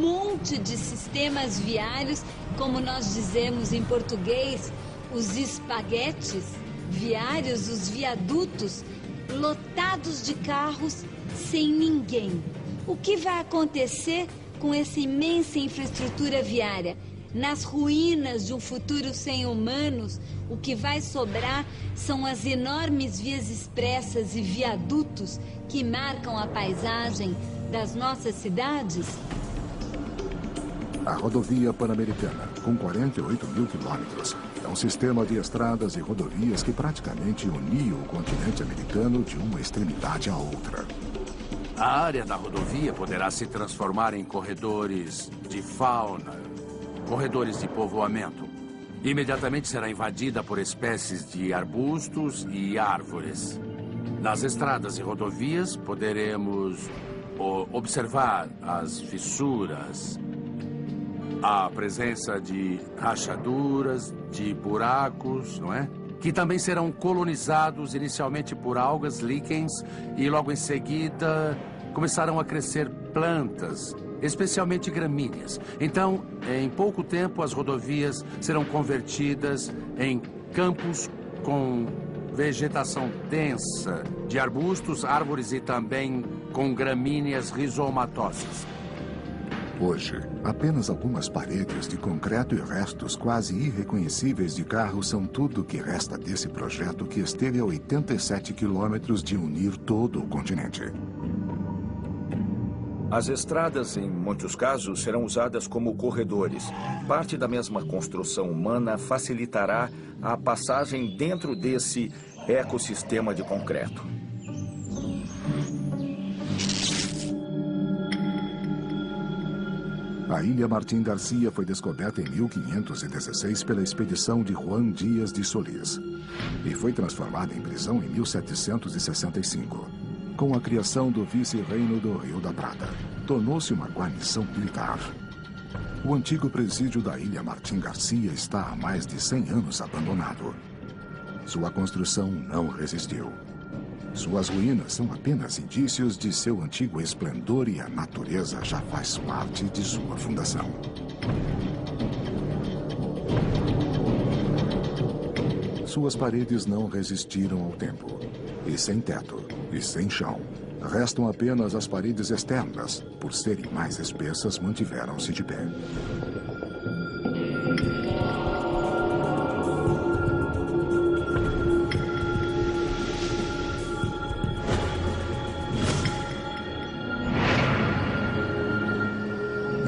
[SPEAKER 2] monte de sistemas viários, como nós dizemos em português, os espaguetes viários, os viadutos, lotados de carros sem ninguém. O que vai acontecer com essa imensa infraestrutura viária? Nas ruínas de um futuro sem humanos, o que vai sobrar são as enormes vias expressas e viadutos que marcam a paisagem das nossas cidades?
[SPEAKER 1] A rodovia Pan-Americana, com 48 mil quilômetros, é um sistema de estradas e rodovias que praticamente unia o continente americano de uma extremidade à outra.
[SPEAKER 7] A área da rodovia poderá se transformar em corredores de fauna, corredores de povoamento. Imediatamente será invadida por espécies de arbustos e árvores. Nas estradas e rodovias poderemos observar as fissuras, a presença de rachaduras, de buracos, não é? Que também serão colonizados inicialmente por algas, líquens, e logo em seguida começarão a crescer plantas, especialmente gramíneas. Então, em pouco tempo, as rodovias serão convertidas em campos com vegetação densa de arbustos, árvores e também com gramíneas rizomatosas.
[SPEAKER 1] Hoje, apenas algumas paredes de concreto e restos quase irreconhecíveis de carros são tudo o que resta desse projeto que esteve a 87 quilômetros de unir todo o continente.
[SPEAKER 11] As estradas, em muitos casos, serão usadas como corredores. Parte da mesma construção humana facilitará a passagem dentro desse ecossistema de concreto.
[SPEAKER 1] A Ilha Martín Garcia foi descoberta em 1516 pela expedição de Juan Díaz de Solís e foi transformada em prisão em 1765. Com a criação do vice-reino do Rio da Prata, tornou-se uma guarnição militar. O antigo presídio da Ilha Martín Garcia está há mais de 100 anos abandonado. Sua construção não resistiu. Suas ruínas são apenas indícios de seu antigo esplendor e a natureza já faz parte de sua fundação. Suas paredes não resistiram ao tempo. E sem teto, e sem chão, restam apenas as paredes externas, por serem mais espessas, mantiveram-se de pé.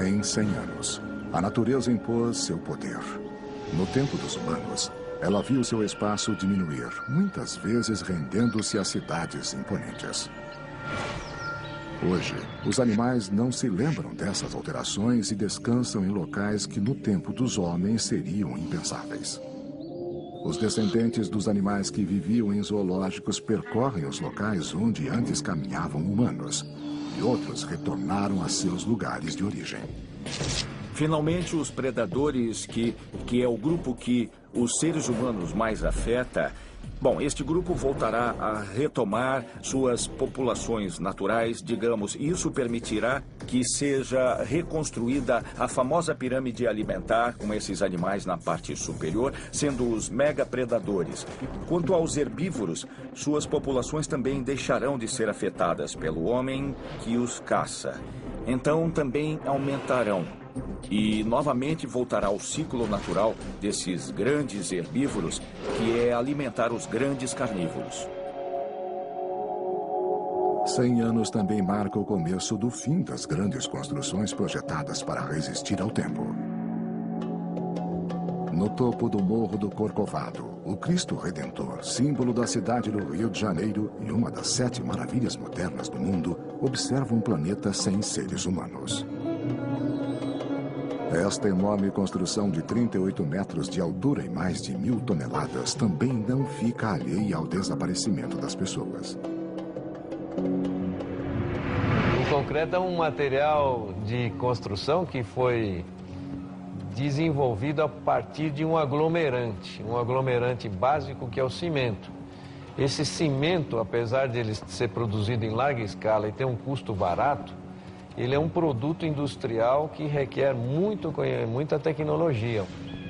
[SPEAKER 1] Em 100 anos, a natureza impôs seu poder. No tempo dos humanos, ela viu seu espaço diminuir, muitas vezes rendendo-se a cidades imponentes. Hoje, os animais não se lembram dessas alterações e descansam em locais que no tempo dos homens seriam impensáveis. Os descendentes dos animais que viviam em zoológicos percorrem os locais onde antes caminhavam humanos, e outros retornaram a seus lugares de origem.
[SPEAKER 11] Finalmente, os predadores, que é o grupo que os seres humanos mais afeta, bom, este grupo voltará a retomar suas populações naturais, digamos, e isso permitirá que seja reconstruída a famosa pirâmide alimentar, com esses animais na parte superior, sendo os megapredadores. Quanto aos herbívoros, suas populações também deixarão de ser afetadas pelo homem que os caça. Então, também aumentarão. E, novamente, voltará ao ciclo natural desses grandes herbívoros, que é alimentar os grandes carnívoros.
[SPEAKER 1] 100 anos também marca o começo do fim das grandes construções projetadas para resistir ao tempo. No topo do Morro do Corcovado, o Cristo Redentor, símbolo da cidade do Rio de Janeiro e uma das 7 maravilhas modernas do mundo, observa um planeta sem seres humanos. Esta enorme construção de 38 metros de altura e mais de 1000 toneladas também não fica alheia ao desaparecimento das pessoas.
[SPEAKER 13] O concreto é um material de construção que foi desenvolvido a partir de um aglomerante básico que é o cimento. Esse cimento, apesar de ele ser produzido em larga escala e ter um custo barato, ele é um produto industrial que requer muita tecnologia.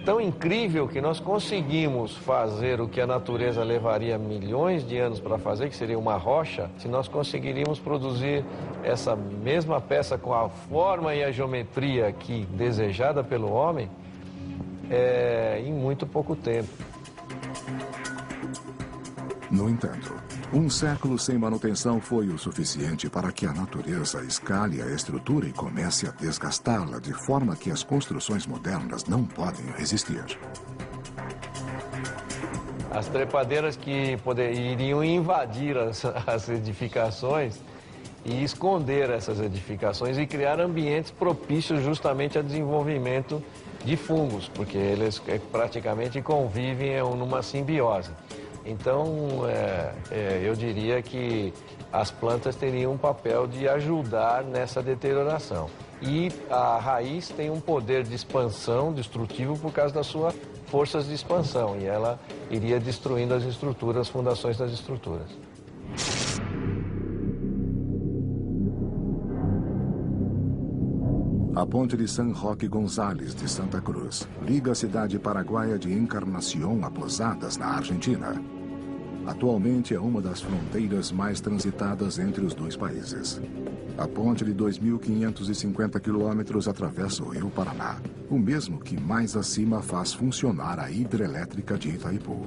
[SPEAKER 13] Tão incrível que nós conseguimos fazer o que a natureza levaria milhões de anos para fazer, que seria uma rocha, se nós conseguiríamos produzir essa mesma peça com a forma e a geometria que desejada pelo homem, em muito pouco tempo.
[SPEAKER 1] No entanto, um século sem manutenção foi o suficiente para que a natureza escale a estrutura e comece a desgastá-la de forma que as construções modernas não podem resistir.
[SPEAKER 13] As trepadeiras que iriam invadir as edificações e esconder essas edificações e criar ambientes propícios justamente ao desenvolvimento de fungos, porque eles praticamente convivem numa simbiose. Então, eu diria que as plantas teriam um papel de ajudar nessa deterioração. E a raiz tem um poder de expansão destrutivo por causa das suas forças de expansão. E ela iria destruindo as estruturas, as fundações das estruturas.
[SPEAKER 1] A ponte de San Roque González de Santa Cruz liga a cidade paraguaia de Encarnación a Posadas, na Argentina. Atualmente é uma das fronteiras mais transitadas entre os dois países. A ponte de 2.550 quilômetros atravessa o Rio Paraná, o mesmo que mais acima faz funcionar a hidrelétrica de Itaipu.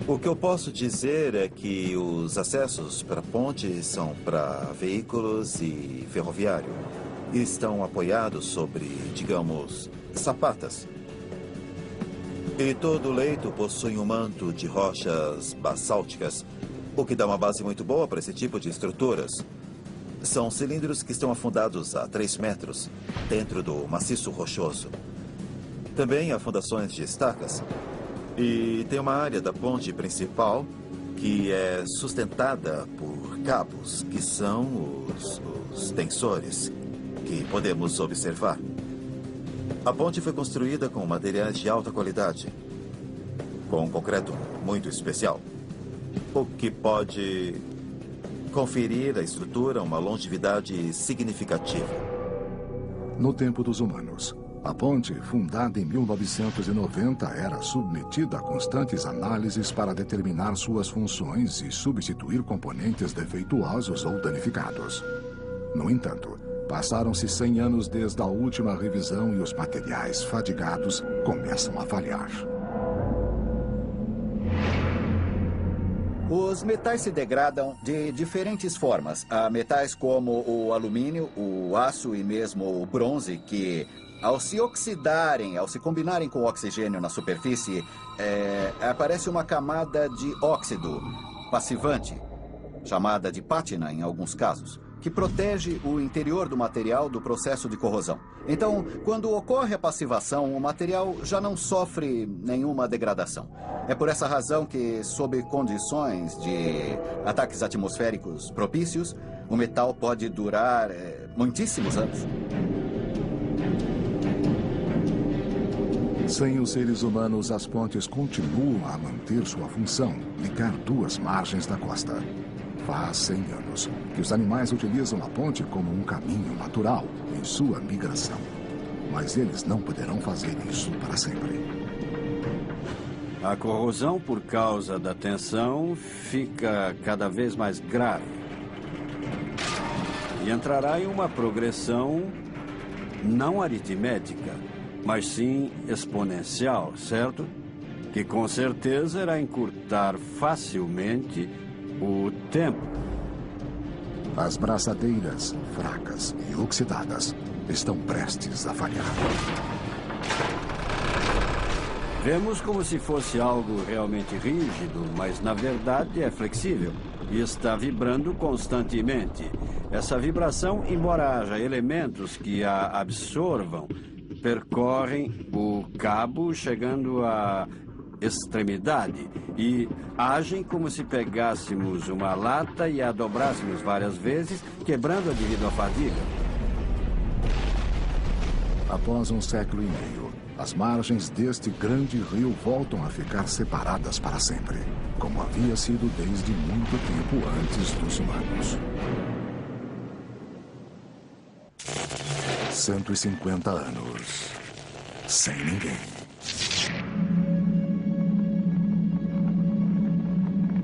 [SPEAKER 3] O que eu posso dizer é que os acessos para a ponte são para veículos e ferroviário. E estão apoiados sobre, digamos, sapatas. E todo o leito possui um manto de rochas basálticas, o que dá uma base muito boa para esse tipo de estruturas. São cilindros que estão afundados a 3 metros, dentro do maciço rochoso. Também há fundações de estacas. E tem uma área da ponte principal que é sustentada por cabos, que são os tensores que podemos observar. A ponte foi construída com materiais de alta qualidade, com concreto muito especial, o que pode conferir à estrutura uma longevidade significativa.
[SPEAKER 1] No tempo dos humanos, a ponte, fundada em 1990, era submetida a constantes análises para determinar suas funções e substituir componentes defeituosos ou danificados. No entanto, passaram-se 100 anos desde a última revisão e os materiais fadigados começam a falhar.
[SPEAKER 12] Os metais se degradam de diferentes formas. Há metais como o alumínio, o aço e mesmo o bronze que, ao se oxidarem, ao se combinarem com o oxigênio na superfície, aparece uma camada de óxido passivante, chamada de pátina em alguns casos, que protege o interior do material do processo de corrosão. Então, quando ocorre a passivação, o material já não sofre nenhuma degradação. É por essa razão que, sob condições de ataques atmosféricos propícios, o metal pode durar muitíssimos anos.
[SPEAKER 1] Sem os seres humanos, as pontes continuam a manter sua função, ligar duas margens da costa. Faz 100 anos que os animais utilizam a ponte como um caminho natural em sua migração. Mas eles não poderão fazer isso para sempre.
[SPEAKER 6] A corrosão por causa da tensão fica cada vez mais grave. E entrará em uma progressão não aritmética, mas sim exponencial, certo? Que com certeza irá encurtar facilmente o tempo.
[SPEAKER 1] As braçadeiras, fracas e oxidadas, estão prestes a falhar.
[SPEAKER 6] Vemos como se fosse algo realmente rígido, mas na verdade é flexível e está vibrando constantemente. Essa vibração, embora haja elementos que a absorvam, percorrem o cabo chegando à extremidade e agem como se pegássemos uma lata e a dobrássemos várias vezes, quebrando-a devido à fadiga.
[SPEAKER 1] Após um século e meio, as margens deste grande rio voltam a ficar separadas para sempre, como havia sido desde muito tempo antes dos humanos. 150 anos sem ninguém.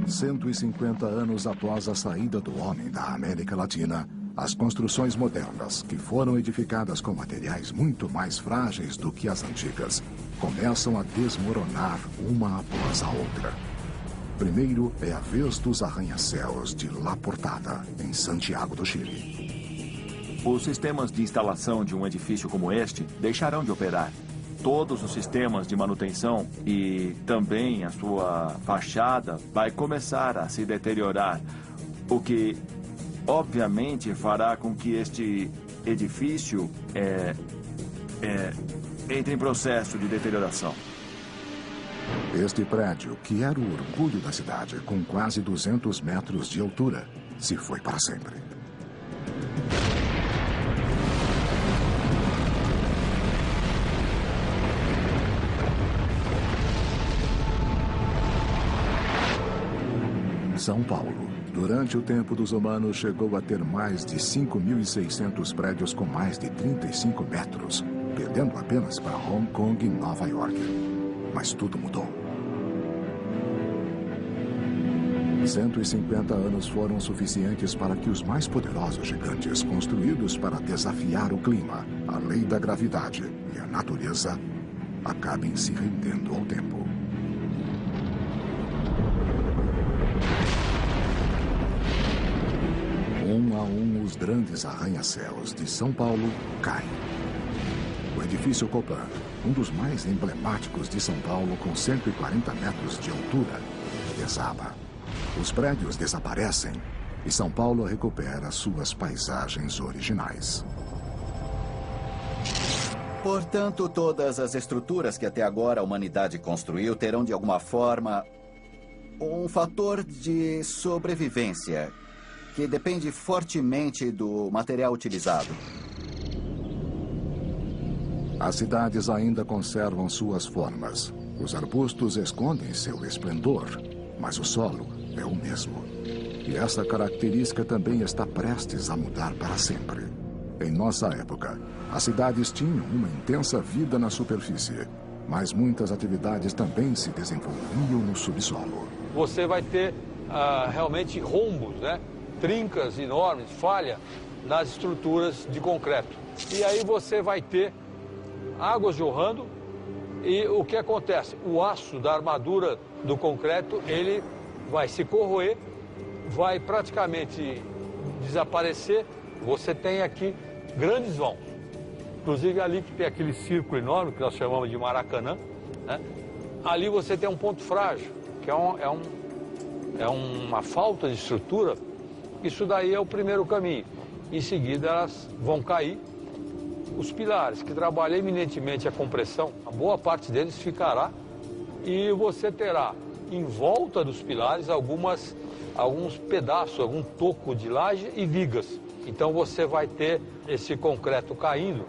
[SPEAKER 1] 150 anos após a saída do homem da América Latina, as construções modernas, que foram edificadas com materiais muito mais frágeis do que as antigas, começam a desmoronar uma após a outra. Primeiro é a vez dos arranha-céus de La Portada, em Santiago do Chile.
[SPEAKER 5] Os sistemas de instalação de um edifício como este deixarão de operar. Todos os sistemas de manutenção e também a sua fachada vai começar a se deteriorar, o que obviamente fará com que este edifício entre em processo de deterioração.
[SPEAKER 1] Este prédio, que era o orgulho da cidade, com quase 200 metros de altura, se foi para sempre. São Paulo, durante o tempo dos humanos, chegou a ter mais de 5.600 prédios com mais de 35 metros, perdendo apenas para Hong Kong e Nova York. Mas tudo mudou. 150 anos foram suficientes para que os mais poderosos gigantes, construídos para desafiar o clima, a lei da gravidade e a natureza, acabem se rendendo ao tempo. Um a um, os grandes arranha-céus de São Paulo caem. O edifício Copan, um dos mais emblemáticos de São Paulo, com 140 metros de altura, desaba. Os prédios desaparecem e São Paulo recupera suas paisagens originais.
[SPEAKER 12] Portanto, todas as estruturas que até agora a humanidade construiu terão, de alguma forma, um fator de sobrevivência que depende fortemente do material utilizado.
[SPEAKER 1] As cidades ainda conservam suas formas. Os arbustos escondem seu esplendor, mas o solo é o mesmo. E essa característica também está prestes a mudar para sempre. Em nossa época, as cidades tinham uma intensa vida na superfície, mas muitas atividades também se desenvolviam no subsolo.
[SPEAKER 8] Você vai ter realmente rombos, né? Trincas enormes, falha nas estruturas de concreto. E aí você vai ter águas jorrando e o que acontece? O aço da armadura do concreto, ele vai se corroer, vai praticamente desaparecer. Você tem aqui grandes vãos. Inclusive ali que tem aquele círculo enorme que nós chamamos de Maracanã, né? Ali você tem um ponto frágil, que é uma falta de estrutura. Isso daí é o primeiro caminho. Em seguida, elas vão cair. Os pilares, que trabalham eminentemente a compressão, a boa parte deles ficará. E você terá, em volta dos pilares, alguns pedaços, algum toco de laje e vigas. Então, você vai ter esse concreto caindo.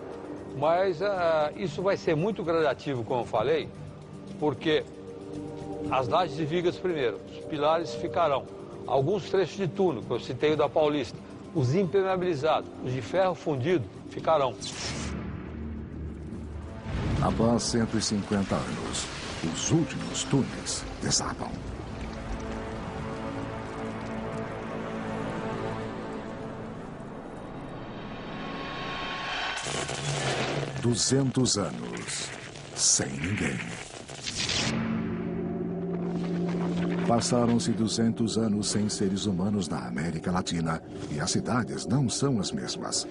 [SPEAKER 8] Mas isso vai ser muito gradativo, como eu falei, porque as lajes e vigas primeiro, os pilares ficarão. Alguns trechos de túnel, que eu citei o da Paulista, os impermeabilizados, os de ferro fundido, ficarão.
[SPEAKER 1] Após 150 anos, os últimos túneis desabam. "200 anos sem ninguém." Passaram-se 200 anos sem seres humanos na América Latina e as cidades não são as mesmas.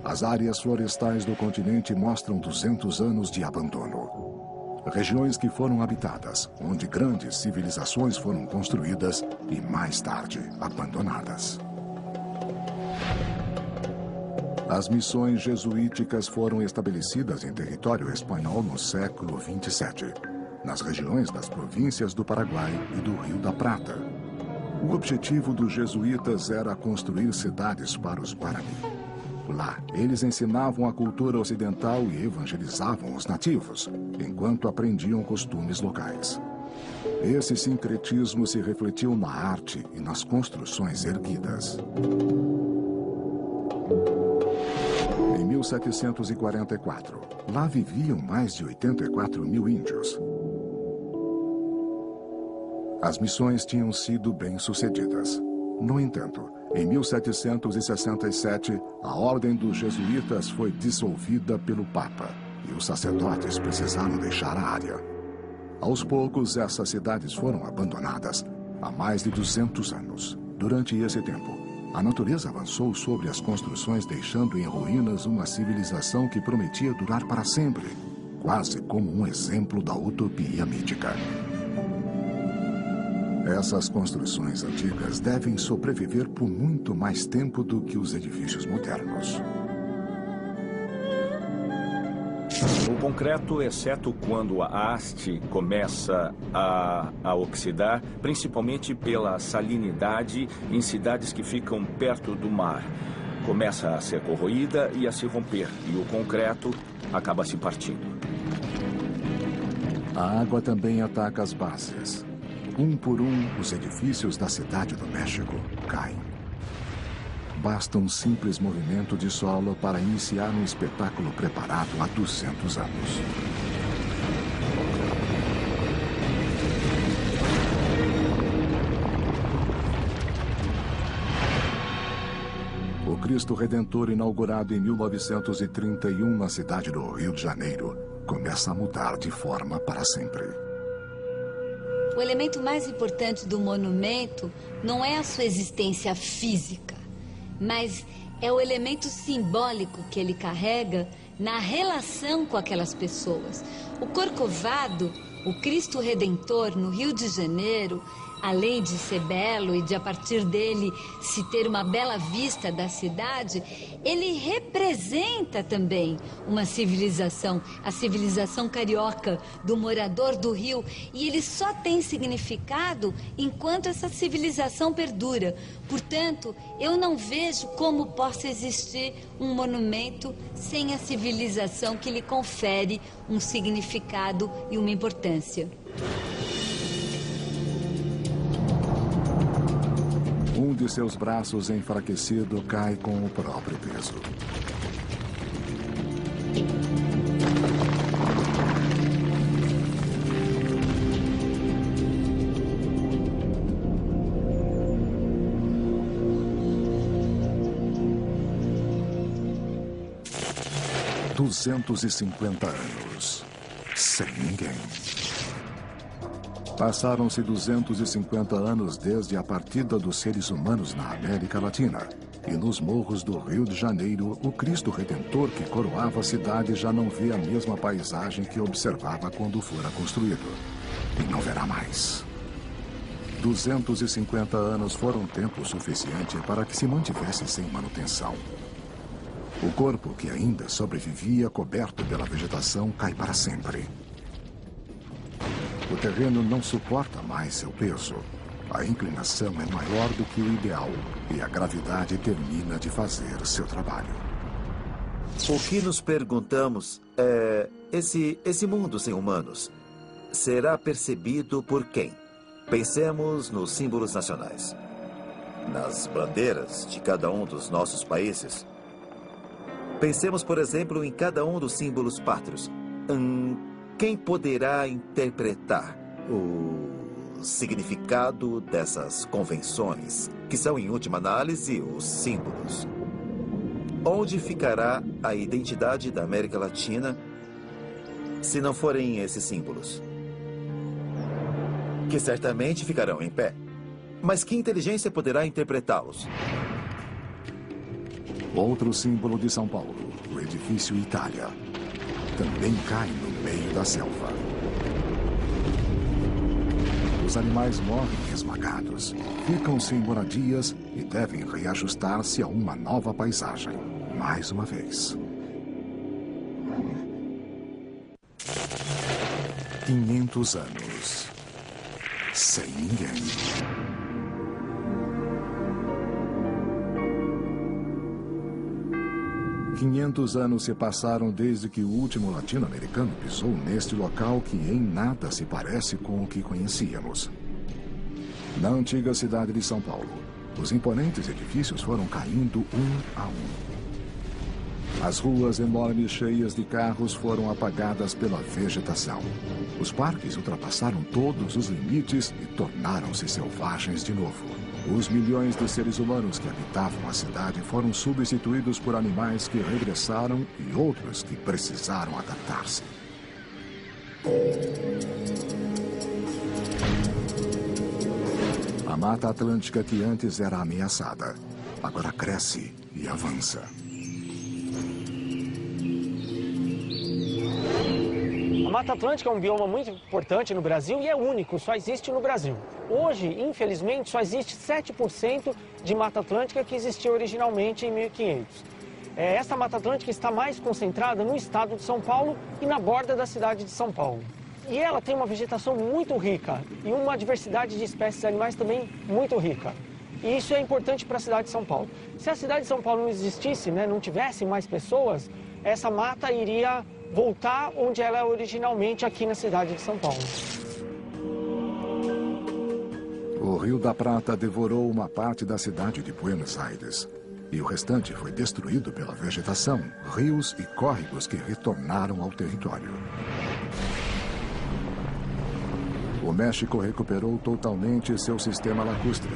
[SPEAKER 1] As áreas florestais do continente mostram 200 anos de abandono. Regiões que foram habitadas, onde grandes civilizações foram construídas e, mais tarde, abandonadas. As missões jesuíticas foram estabelecidas em território espanhol no século 27. Nas regiões das províncias do Paraguai e do Rio da Prata. O objetivo dos jesuítas era construir cidades para os Guarani. Lá, eles ensinavam a cultura ocidental e evangelizavam os nativos, enquanto aprendiam costumes locais. Esse sincretismo se refletiu na arte e nas construções erguidas. Em 1744, lá viviam mais de 84 mil índios. As missões tinham sido bem-sucedidas. No entanto, em 1767, a Ordem dos Jesuítas foi dissolvida pelo Papa e os sacerdotes precisaram deixar a área. Aos poucos, essas cidades foram abandonadas há mais de 200 anos. Durante esse tempo, a natureza avançou sobre as construções, deixando em ruínas uma civilização que prometia durar para sempre, quase como um exemplo da utopia mítica. Essas construções antigas devem sobreviver por muito mais tempo do que os edifícios modernos.
[SPEAKER 11] O concreto, exceto quando a haste começa a oxidar, principalmente pela salinidade em cidades que ficam perto do mar, começa a ser corroída e a se romper, e o concreto acaba se partindo.
[SPEAKER 1] A água também ataca as bases. Um por um, os edifícios da cidade do México caem. Basta um simples movimento de solo para iniciar um espetáculo preparado há 200 anos. O Cristo Redentor, inaugurado em 1931 na cidade do Rio de Janeiro, começa a mudar de forma para sempre.
[SPEAKER 2] O elemento mais importante do monumento não é a sua existência física, mas é o elemento simbólico que ele carrega na relação com aquelas pessoas. O Corcovado, o Cristo Redentor no Rio de Janeiro, além de ser belo e de a partir dele se ter uma bela vista da cidade, ele representa também uma civilização, a civilização carioca do morador do Rio, e ele só tem significado enquanto essa civilização perdura. Portanto, eu não vejo como possa existir um monumento sem a civilização que lhe confere um significado e uma importância.
[SPEAKER 1] Um de seus braços enfraquecido cai com o próprio peso. – 250 anos, sem ninguém. Passaram-se 250 anos desde a partida dos seres humanos na América Latina. E nos morros do Rio de Janeiro, o Cristo Redentor que coroava a cidade já não vê a mesma paisagem que observava quando fora construído. E não verá mais. 250 anos foram tempo suficiente para que se mantivesse sem manutenção. O corpo que ainda sobrevivia, coberto pela vegetação, cai para sempre. O terreno não suporta mais seu peso. A inclinação é maior do que o ideal e a gravidade termina de fazer seu trabalho.
[SPEAKER 3] O que nos perguntamos é: esse mundo sem humanos será percebido por quem? Pensemos nos símbolos nacionais, nas bandeiras de cada um dos nossos países. Pensemos, por exemplo, em cada um dos símbolos pátrios. Quem poderá interpretar o significado dessas convenções, que são, em última análise, os símbolos? Onde ficará a identidade da América Latina se não forem esses símbolos? Que certamente ficarão em pé. Mas que inteligência poderá interpretá-los?
[SPEAKER 1] Outro símbolo de São Paulo, o edifício Itália, também cai no meio da selva. Os animais morrem esmagados, ficam sem moradias e devem reajustar-se a uma nova paisagem, mais uma vez. 500 anos, sem ninguém. 500 anos se passaram desde que o último latino-americano pisou neste local que em nada se parece com o que conhecíamos. Na antiga cidade de São Paulo, os imponentes edifícios foram caindo um a um. As ruas enormes cheias de carros foram apagadas pela vegetação. Os parques ultrapassaram todos os limites e tornaram-se selvagens de novo. Os milhões de seres humanos que habitavam a cidade foram substituídos por animais que regressaram e outros que precisaram adaptar-se. A Mata Atlântica que antes era ameaçada, agora cresce e avança.
[SPEAKER 4] A Mata Atlântica é um bioma muito importante no Brasil e é único, só existe no Brasil. Hoje, infelizmente, só existe 7% de Mata Atlântica que existia originalmente em 1500. Essa Mata Atlântica está mais concentrada no estado de São Paulo e na borda da cidade de São Paulo. E ela tem uma vegetação muito rica e uma diversidade de espécies animais também muito rica. E isso é importante para a cidade de São Paulo. Se a cidade de São Paulo não existisse, não tivesse mais pessoas, essa mata iria voltar onde ela é originalmente, aqui na cidade de São Paulo.
[SPEAKER 1] O Rio da Prata devorou uma parte da cidade de Buenos Aires. E o restante foi destruído pela vegetação, rios e córregos que retornaram ao território. O México recuperou totalmente seu sistema lacustre.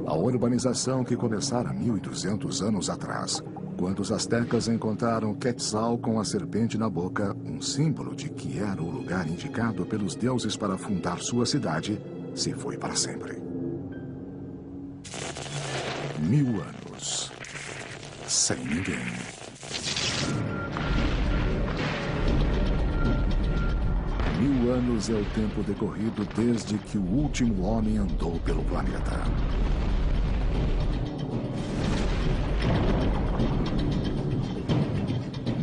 [SPEAKER 1] A urbanização que começara 1.200 anos atrás, quando os astecas encontraram Quetzal com a serpente na boca, um símbolo de que era o lugar indicado pelos deuses para fundar sua cidade, se foi para sempre. 1000 anos. Sem ninguém. Mil anos é o tempo decorrido desde que o último homem andou pelo planeta.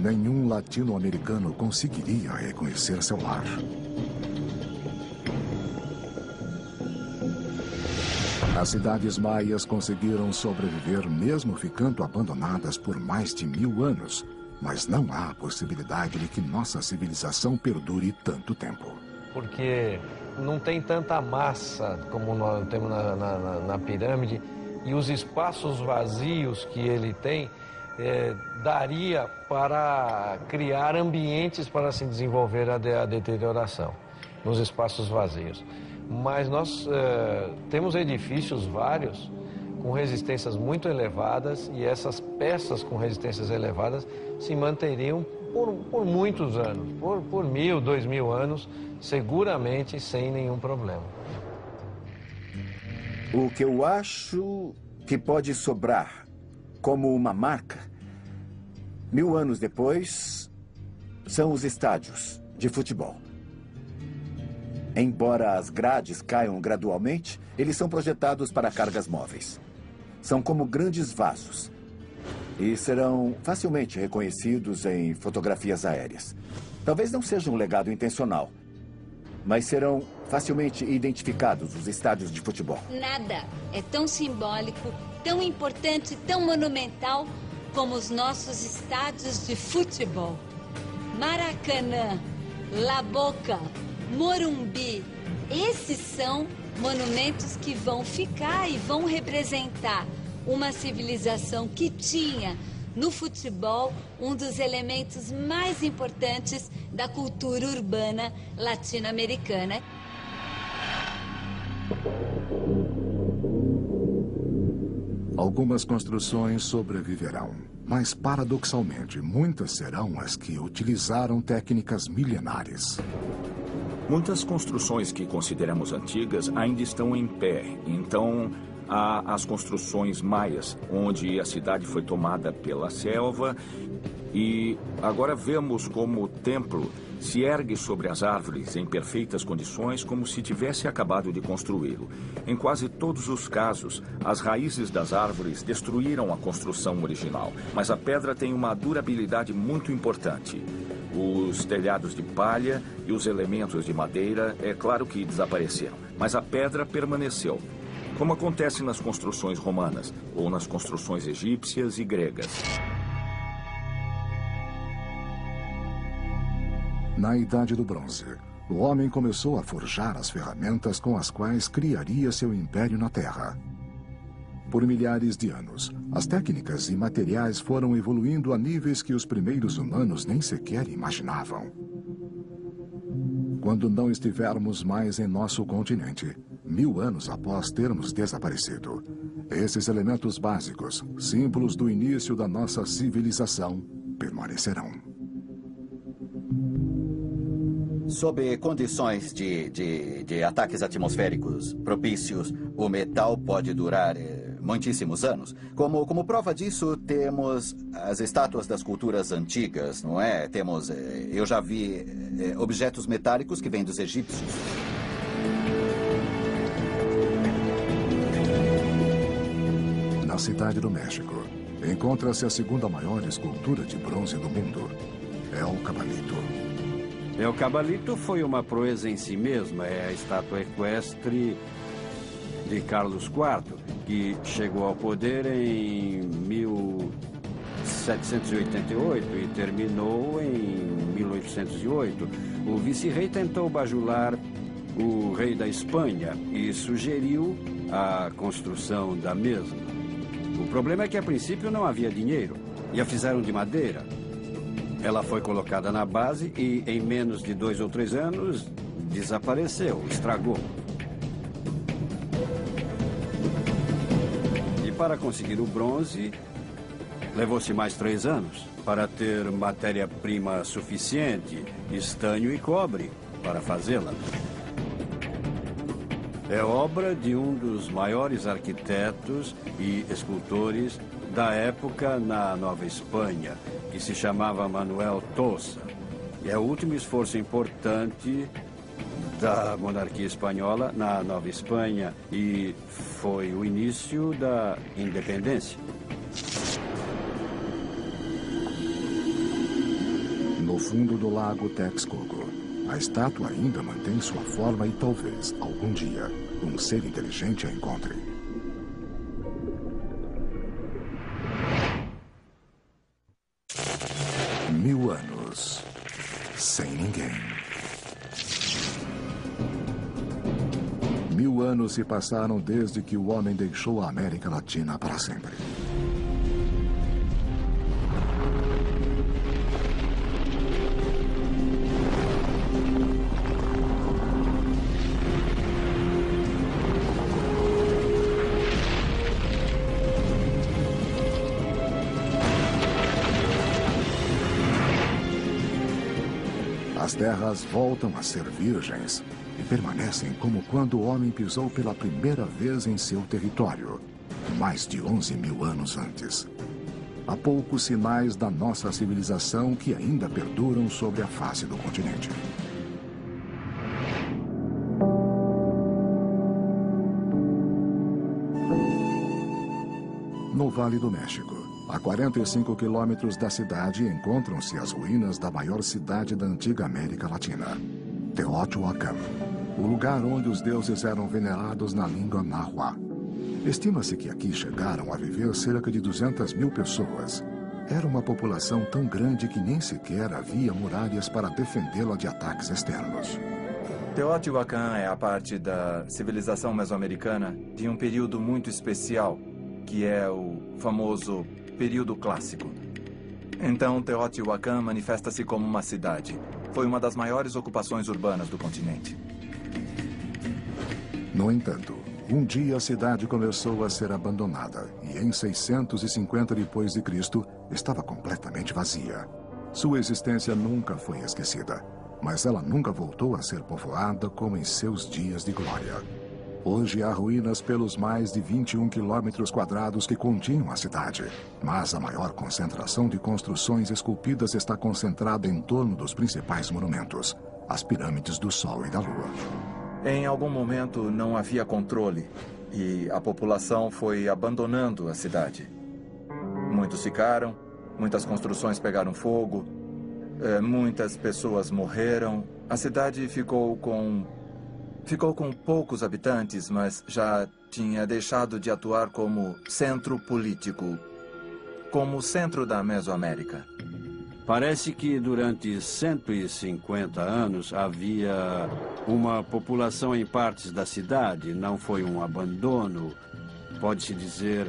[SPEAKER 1] Nenhum latino-americano conseguiria reconhecer seu lar. As cidades maias conseguiram sobreviver mesmo ficando abandonadas por mais de 1000 anos, mas não há possibilidade de que nossa civilização perdure tanto tempo.
[SPEAKER 13] Porque não tem tanta massa como nós temos na pirâmide, e os espaços vazios que ele tem daria para criar ambientes para se desenvolver a deterioração nos espaços vazios. Mas nós temos edifícios vários com resistências muito elevadas, e essas peças com resistências elevadas se manteriam por muitos anos, por 1000, 2000 anos, seguramente sem nenhum problema.
[SPEAKER 14] O que eu acho que pode sobrar como uma marca, 1000 anos depois, são os estádios de futebol. Embora as grades caiam gradualmente, eles são projetados para cargas móveis. São como grandes vasos e serão facilmente reconhecidos em fotografias aéreas. Talvez não seja um legado intencional, mas serão facilmente identificados os estádios de futebol.
[SPEAKER 2] Nada é tão simbólico, tão importante, tão monumental como os nossos estádios de futebol. Maracanã, La Boca, Morumbi, esses são monumentos que vão ficar e vão representar uma civilização que tinha no futebol um dos elementos mais importantes da cultura urbana latino-americana.
[SPEAKER 1] Algumas construções sobreviverão, mas paradoxalmente, muitas serão as que utilizaram técnicas milenares.
[SPEAKER 11] Muitas construções que consideramos antigas ainda estão em pé. Então, há as construções maias, onde a cidade foi tomada pela selva. E agora vemos como o templo se ergue sobre as árvores em perfeitas condições, como se tivesse acabado de construí-lo. Em quase todos os casos, as raízes das árvores destruíram a construção original, mas a pedra tem uma durabilidade muito importante. Os telhados de palha e os elementos de madeira, é claro que desapareceram, mas a pedra permaneceu, como acontece nas construções romanas ou nas construções egípcias e gregas.
[SPEAKER 1] Na Idade do Bronze, o homem começou a forjar as ferramentas com as quais criaria seu império na Terra. Por milhares de anos, as técnicas e materiais foram evoluindo a níveis que os primeiros humanos nem sequer imaginavam. Quando não estivermos mais em nosso continente, 1000 anos após termos desaparecido, esses elementos básicos, símbolos do início da nossa civilização, permanecerão.
[SPEAKER 12] Sob condições de ataques atmosféricos propícios, o metal pode durar muitíssimos anos. Como prova disso, temos as estátuas das culturas antigas, não é? Eu já vi objetos metálicos que vêm dos egípcios.
[SPEAKER 1] Na Cidade do México, encontra-se a segunda maior escultura de bronze do mundo, El Cabalito.
[SPEAKER 6] El Cabalito foi uma proeza em si mesma. É a estátua equestre de Carlos IV, que chegou ao poder em 1788 e terminou em 1808. O vice-rei tentou bajular o rei da Espanha e sugeriu a construção da mesma. O problema é que, a princípio, não havia dinheiro e a fizeram de madeira. Ela foi colocada na base e, em menos de 2 ou 3 anos, desapareceu, estragou. E para conseguir o bronze, levou-se mais 3 anos para ter matéria-prima suficiente, estanho e cobre, para fazê-la. É obra de um dos maiores arquitetos e escultores da época na Nova Espanha, que se chamava Manuel Tossa. E é o último esforço importante da monarquia espanhola na Nova Espanha e foi o início da independência.
[SPEAKER 1] No fundo do lago Texcoco, a estátua ainda mantém sua forma e talvez, algum dia, um ser inteligente a encontre. Mil anos sem ninguém. 1000 anos se passaram desde que o homem deixou a América Latina para sempre. As terras voltam a ser virgens e permanecem como quando o homem pisou pela primeira vez em seu território, mais de 11.000 anos antes. Há poucos sinais da nossa civilização que ainda perduram sobre a face do continente. No Vale do México, a 45 quilômetros da cidade, encontram-se as ruínas da maior cidade da antiga América Latina, Teotihuacan, o lugar onde os deuses eram venerados na língua náhua. Estima-se que aqui chegaram a viver cerca de 200.000 pessoas. Era uma população tão grande que nem sequer havia muralhas para defendê-la de ataques externos.
[SPEAKER 10] Teotihuacan é a parte da civilização mesoamericana de um período muito especial, que é o famoso período clássico. Então, Teotihuacan manifesta-se como uma cidade. Foi uma das maiores ocupações urbanas do continente.
[SPEAKER 1] No entanto, um dia a cidade começou a ser abandonada e em 650 depois de Cristo estava completamente vazia. Sua existência nunca foi esquecida, mas ela nunca voltou a ser povoada como em seus dias de glória. Hoje há ruínas pelos mais de 21 quilômetros quadrados que continham a cidade, mas a maior concentração de construções esculpidas está concentrada em torno dos principais monumentos, as pirâmides do Sol e da Lua.
[SPEAKER 10] Em algum momento não havia controle e a população foi abandonando a cidade. Muitos ficaram, muitas construções pegaram fogo, muitas pessoas morreram. A cidade ficou com poucos habitantes, mas já tinha deixado de atuar como centro político, como centro da Mesoamérica.
[SPEAKER 6] Parece que durante 150 anos havia uma população em partes da cidade. Não foi um abandono, pode-se dizer,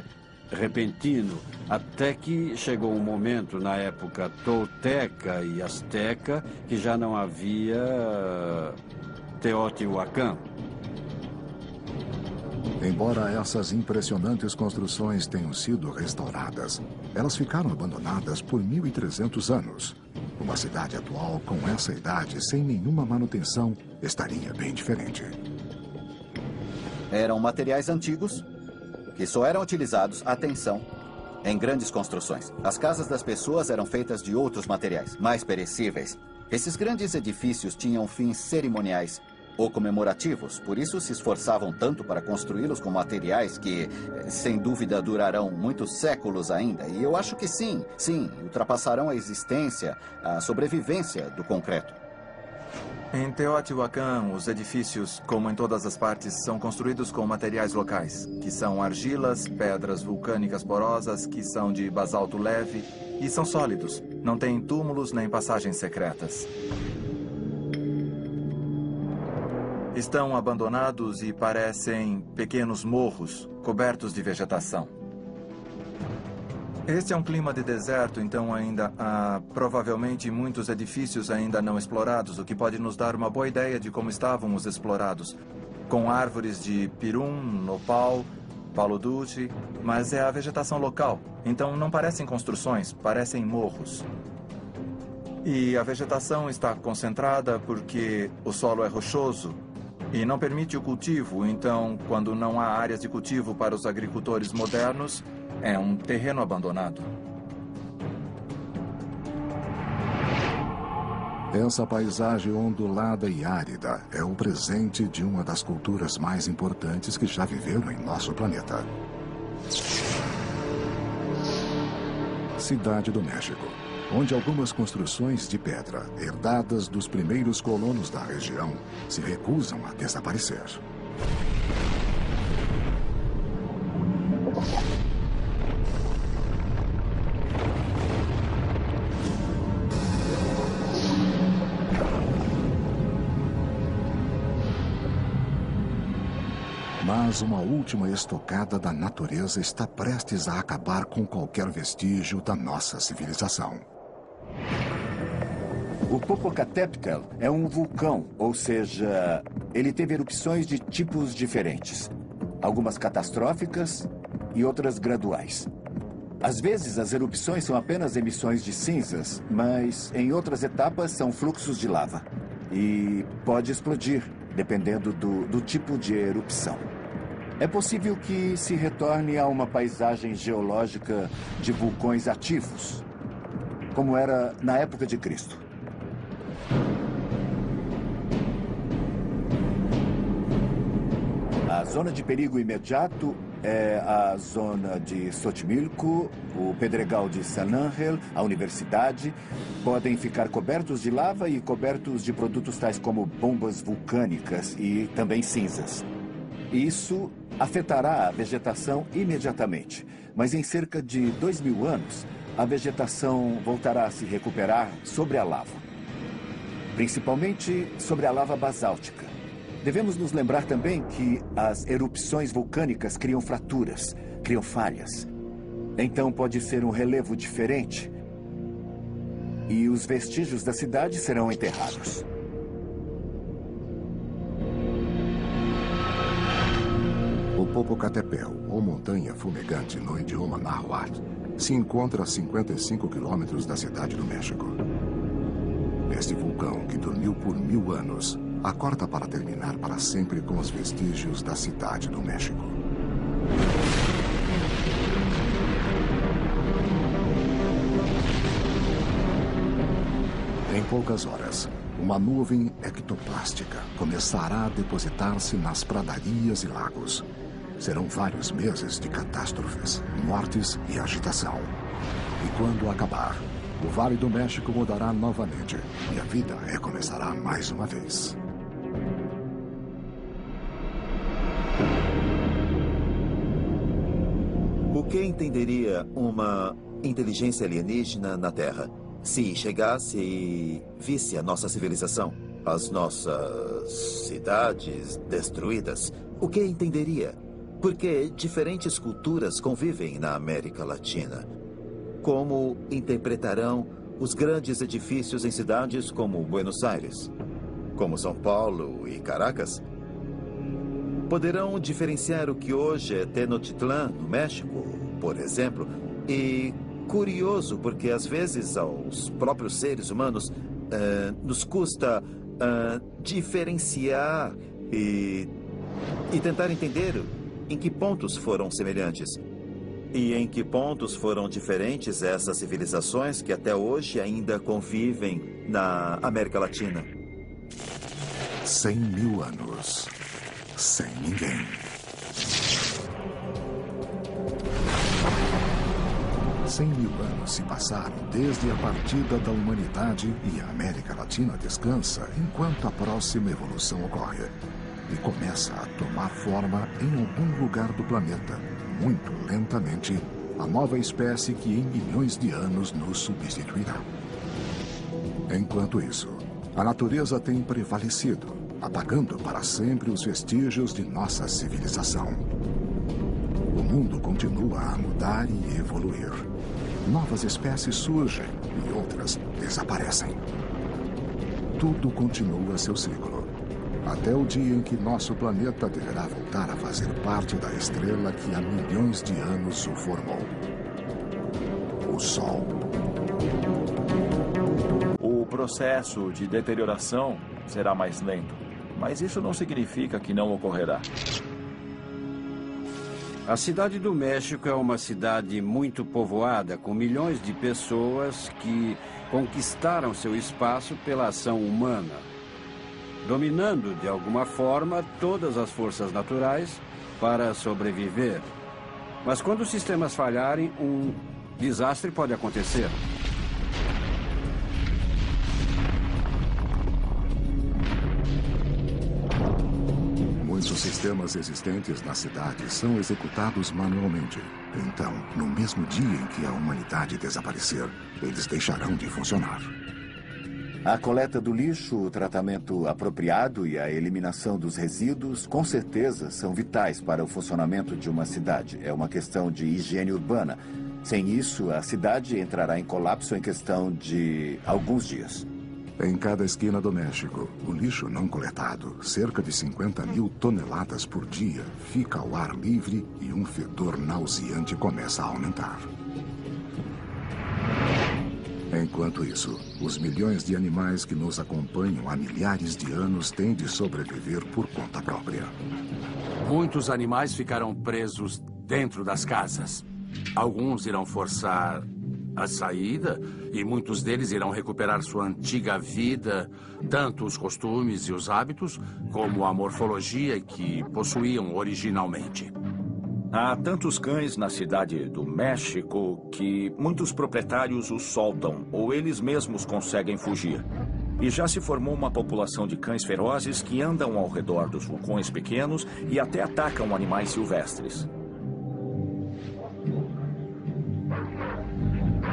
[SPEAKER 6] repentino, até que chegou um momento na época tolteca e asteca que já não havia Teotihuacan.
[SPEAKER 1] Embora essas impressionantes construções tenham sido restauradas, elas ficaram abandonadas por 1.300 anos. Uma cidade atual com essa idade, sem nenhuma manutenção, estaria bem diferente.
[SPEAKER 12] Eram materiais antigos que só eram utilizados, atenção, em grandes construções. As casas das pessoas eram feitas de outros materiais, mais perecíveis. Esses grandes edifícios tinham fins cerimoniais ou comemorativos, por isso se esforçavam tanto para construí-los com materiais que, sem dúvida, durarão muitos séculos ainda. E eu acho que sim, ultrapassarão a existência, a sobrevivência do concreto.
[SPEAKER 10] Em Teotihuacan, os edifícios, como em todas as partes, são construídos com materiais locais, que são argilas, pedras vulcânicas porosas, que são de basalto leve e são sólidos. Não têm túmulos nem passagens secretas. Estão abandonados e parecem pequenos morros, cobertos de vegetação. Este é um clima de deserto, então ainda há provavelmente muitos edifícios ainda não explorados, o que pode nos dar uma boa ideia de como estavam os explorados. Com árvores de pirum, nopal, palo dulce, mas é a vegetação local. Então não parecem construções, parecem morros. E a vegetação está concentrada porque o solo é rochoso e não permite o cultivo, então quando não há áreas de cultivo para os agricultores modernos, é um terreno abandonado.
[SPEAKER 1] Essa paisagem ondulada e árida é o presente de uma das culturas mais importantes que já viveram em nosso planeta. Cidade do México, onde algumas construções de pedra, herdadas dos primeiros colonos da região, se recusam a desaparecer. Mas uma última estocada da natureza está prestes a acabar com qualquer vestígio da nossa civilização.
[SPEAKER 14] O Popocatépetl é um vulcão, ou seja, ele teve erupções de tipos diferentes. Algumas catastróficas e outras graduais. Às vezes, as erupções são apenas emissões de cinzas, mas em outras etapas são fluxos de lava. E pode explodir, dependendo do tipo de erupção. É possível que se retorne a uma paisagem geológica de vulcões ativos, como era na época de Cristo. A zona de perigo imediato é a zona de Xochimilco, o Pedregal de San Ángel, a universidade. Podem ficar cobertos de lava e cobertos de produtos tais como bombas vulcânicas e também cinzas. Isso afetará a vegetação imediatamente, mas em cerca de 2.000 anos, a vegetação voltará a se recuperar sobre a lava, principalmente sobre a lava basáltica. Devemos nos lembrar também que as erupções vulcânicas criam fraturas, criam falhas. Então pode ser um relevo diferente e os vestígios da cidade serão enterrados.
[SPEAKER 1] O Popocatépetl, ou Montanha Fumegante no idioma náhuatl, se encontra a 55 quilômetros da cidade do México. Este vulcão, que dormiu por 1000 anos, acorda para terminar para sempre com os vestígios da cidade do México. Em poucas horas, uma nuvem ectoplástica começará a depositar-se nas pradarias e lagos. Serão vários meses de catástrofes, mortes e agitação. E quando acabar, o Vale do México mudará novamente e a vida recomeçará mais uma vez.
[SPEAKER 3] O que entenderia uma inteligência alienígena na Terra? se chegasse e visse a nossa civilização, as nossas cidades destruídas, o que entenderia? Porque diferentes culturas convivem na América Latina. Como interpretarão os grandes edifícios em cidades como Buenos Aires, como São Paulo e Caracas? Poderão diferenciar o que hoje é Tenochtitlán, no México, por exemplo? E curioso, porque às vezes aos próprios seres humanos nos custa diferenciar e tentar entender em que pontos foram semelhantes. E em que pontos foram diferentes essas civilizações que até hoje ainda convivem na América Latina.
[SPEAKER 1] 100 mil anos. Sem ninguém. 100 mil anos se passaram desde a partida da humanidade e a América Latina descansa enquanto a próxima evolução ocorre. E começa a tomar forma em algum lugar do planeta, muito lentamente, a nova espécie que em milhões de anos nos substituirá. Enquanto isso, a natureza tem prevalecido, apagando para sempre os vestígios de nossa civilização. O mundo continua a mudar e evoluir. Novas espécies surgem e outras desaparecem. Tudo continua seu ciclo, até o dia em que nosso planeta deverá voltar a fazer parte da estrela que há milhões de anos o formou. O Sol.
[SPEAKER 5] O processo de deterioração será mais lento, mas isso não significa que não ocorrerá.
[SPEAKER 6] A cidade do México é uma cidade muito povoada, com milhões de pessoas que conquistaram seu espaço pela ação humana, dominando de alguma forma todas as forças naturais para sobreviver. Mas quando os sistemas falharem, um desastre pode acontecer.
[SPEAKER 1] Muitos sistemas existentes na cidade são executados manualmente. Então, no mesmo dia em que a humanidade desaparecer, eles deixarão de funcionar.
[SPEAKER 14] A coleta do lixo, o tratamento apropriado e a eliminação dos resíduos, com certeza, são vitais para o funcionamento de uma cidade. É uma questão de higiene urbana. Sem isso, a cidade entrará em colapso em questão de alguns dias.
[SPEAKER 1] Em cada esquina do México, o lixo não coletado, cerca de 50 mil toneladas por dia, fica ao ar livre e um fedor nauseante começa a aumentar. Enquanto isso, os milhões de animais que nos acompanham há milhares de anos têm de sobreviver por conta própria.
[SPEAKER 7] Muitos animais ficarão presos dentro das casas. Alguns irão forçar a saída e muitos deles irão recuperar sua antiga vida, tanto os costumes e os hábitos, como a morfologia que possuíam originalmente.
[SPEAKER 11] Há tantos cães na cidade do México que muitos proprietários os soltam ou eles mesmos conseguem fugir. E já se formou uma população de cães ferozes que andam ao redor dos vulcões pequenos e até atacam animais silvestres.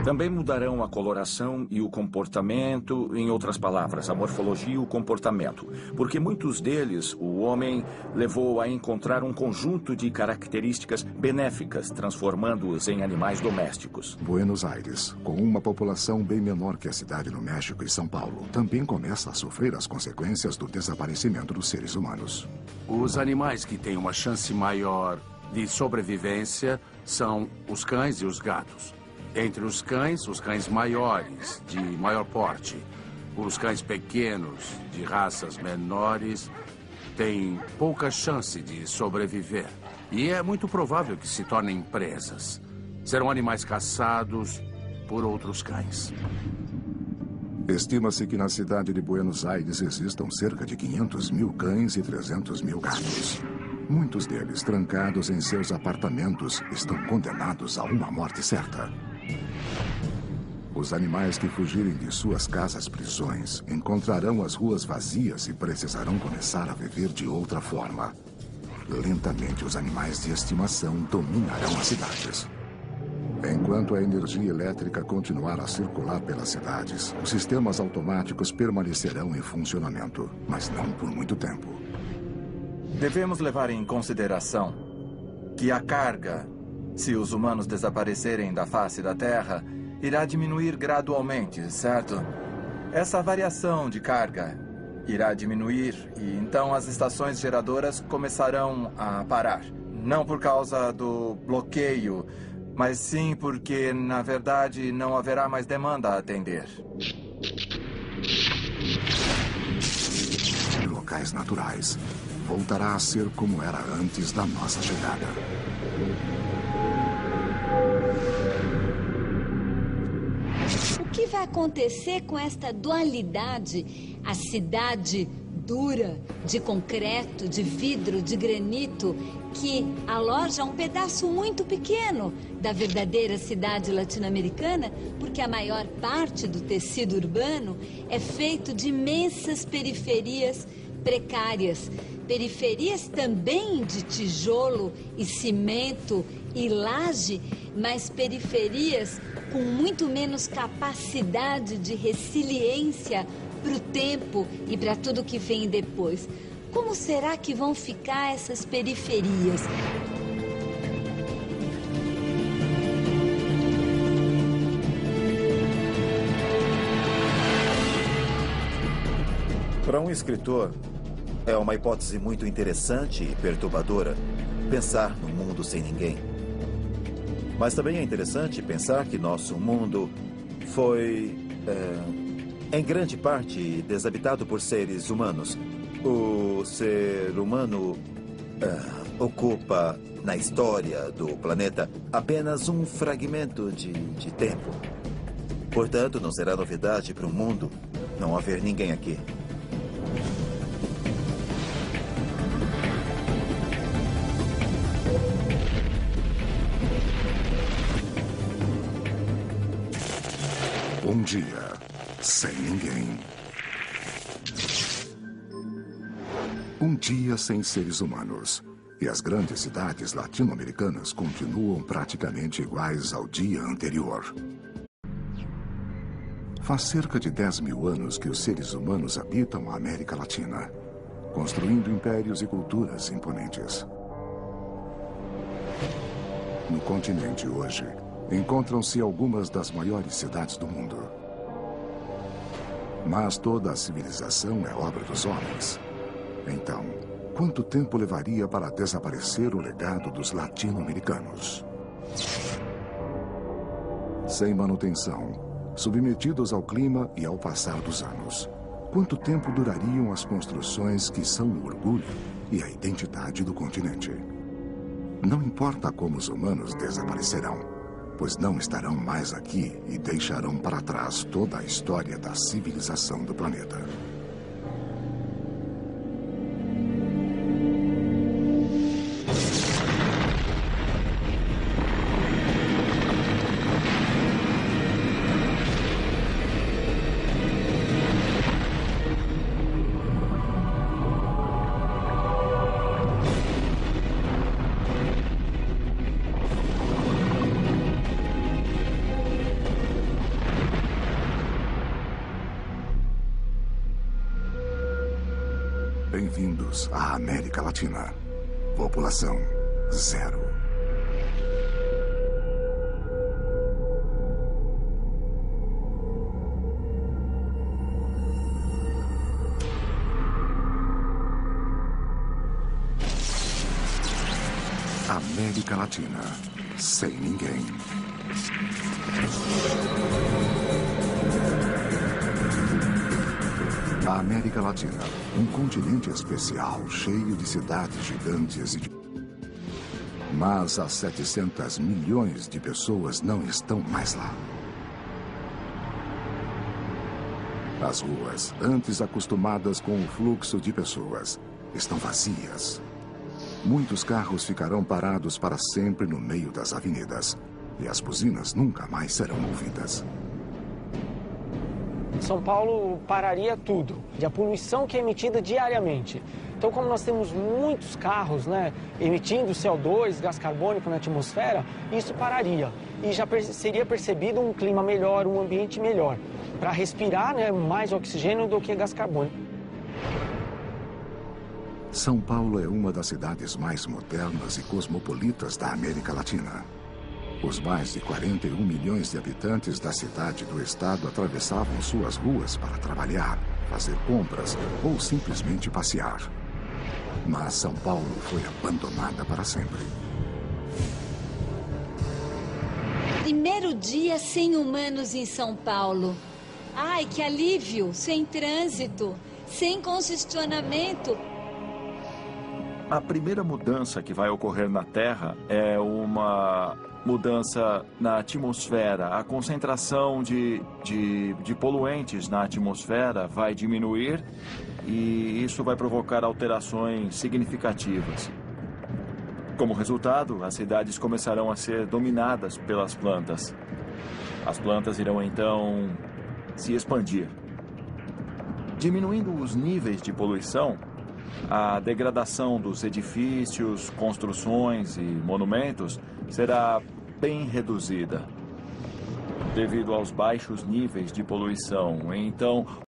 [SPEAKER 11] Também mudarão a coloração e o comportamento, em outras palavras, a morfologia e o comportamento, porque muitos deles o homem levou a encontrar um conjunto de características benéficas, transformando-os em animais domésticos.
[SPEAKER 1] Buenos Aires, com uma população bem menor que a cidade do México e São Paulo, também começa a sofrer as consequências do desaparecimento dos seres humanos.
[SPEAKER 7] Os animais que têm uma chance maior de sobrevivência são os cães e os gatos. Entre os cães maiores, de maior porte. Os cães pequenos, de raças menores, têm pouca chance de sobreviver. E é muito provável que se tornem presas. Serão animais caçados por outros cães.
[SPEAKER 1] Estima-se que na cidade de Buenos Aires existam cerca de 500 mil cães e 300 mil gatos. Muitos deles, trancados em seus apartamentos, estão condenados a uma morte certa. Os animais que fugirem de suas casas-prisões encontrarão as ruas vazias e precisarão começar a viver de outra forma. Lentamente, os animais de estimação dominarão as cidades. Enquanto a energia elétrica continuar a circular pelas cidades, os sistemas automáticos permanecerão em funcionamento, mas não por muito tempo.
[SPEAKER 10] Devemos levar em consideração que a carga, se os humanos desaparecerem da face da Terra, irá diminuir gradualmente, certo? Essa variação de carga irá diminuir e então as estações geradoras começarão a parar. Não por causa do bloqueio, mas sim porque, na verdade, não haverá mais demanda a atender.
[SPEAKER 1] Locais naturais. Voltará a ser como era antes da nossa chegada.
[SPEAKER 2] O que vai acontecer com esta dualidade? A cidade dura, de concreto, de vidro, de granito, que aloja um pedaço muito pequeno da verdadeira cidade latino-americana, porque a maior parte do tecido urbano é feito de imensas periferias precárias. Periferias também de tijolo e cimento e laje, mas periferias com muito menos capacidade de resiliência para o tempo e para tudo que vem depois. Como será que vão ficar essas periferias?
[SPEAKER 3] Para um escritor, é uma hipótese muito interessante e perturbadora pensar no mundo sem ninguém. Mas também é interessante pensar que nosso mundo foi, em grande parte, desabitado por seres humanos. O ser humano ocupa, na história do planeta, apenas um fragmento de tempo. Portanto, não será novidade para o mundo não haver ninguém aqui.
[SPEAKER 1] Um dia, sem ninguém. Um dia sem seres humanos. E as grandes cidades latino-americanas continuam praticamente iguais ao dia anterior. Faz cerca de 10 mil anos que os seres humanos habitam a América Latina, construindo impérios e culturas imponentes. No continente hoje, encontram-se algumas das maiores cidades do mundo. Mas toda a civilização é obra dos homens. Então, quanto tempo levaria para desaparecer o legado dos latino-americanos? Sem manutenção, submetidos ao clima e ao passar dos anos, quanto tempo durariam as construções que são o orgulho e a identidade do continente? Não importa como os humanos desaparecerão, pois não estarão mais aqui e deixarão para trás toda a história da civilização do planeta. Bem-vindos à América Latina. População zero. América Latina, sem ninguém. A América Latina, um continente especial, cheio de cidades gigantes e de... Mas as 700 milhões de pessoas não estão mais lá. As ruas, antes acostumadas com o fluxo de pessoas, estão vazias. Muitos carros ficarão parados para sempre no meio das avenidas, e as buzinas nunca mais serão ouvidas.
[SPEAKER 4] São Paulo pararia tudo, de a poluição que é emitida diariamente. Então, como nós temos muitos carros, emitindo CO2, gás carbônico na atmosfera, isso pararia. e já seria percebido um clima melhor, um ambiente melhor, para respirar, né, mais oxigênio do que gás carbônico.
[SPEAKER 1] São Paulo é uma das cidades mais modernas e cosmopolitas da América Latina. Os mais de 41 milhões de habitantes da cidade e do estado atravessavam suas ruas para trabalhar, fazer compras ou simplesmente passear. Mas São Paulo foi abandonada para sempre.
[SPEAKER 2] Primeiro dia sem humanos em São Paulo. Ai, que alívio! Sem trânsito, sem congestionamento.
[SPEAKER 5] A primeira mudança que vai ocorrer na Terra é uma mudança na atmosfera. A concentração de poluentes na atmosfera vai diminuir e isso vai provocar alterações significativas. Como resultado, as cidades começarão a ser dominadas pelas plantas. As plantas irão então se expandir. Diminuindo os níveis de poluição, a degradação dos edifícios, construções e monumentos será bem reduzida devido aos baixos níveis de poluição. Então,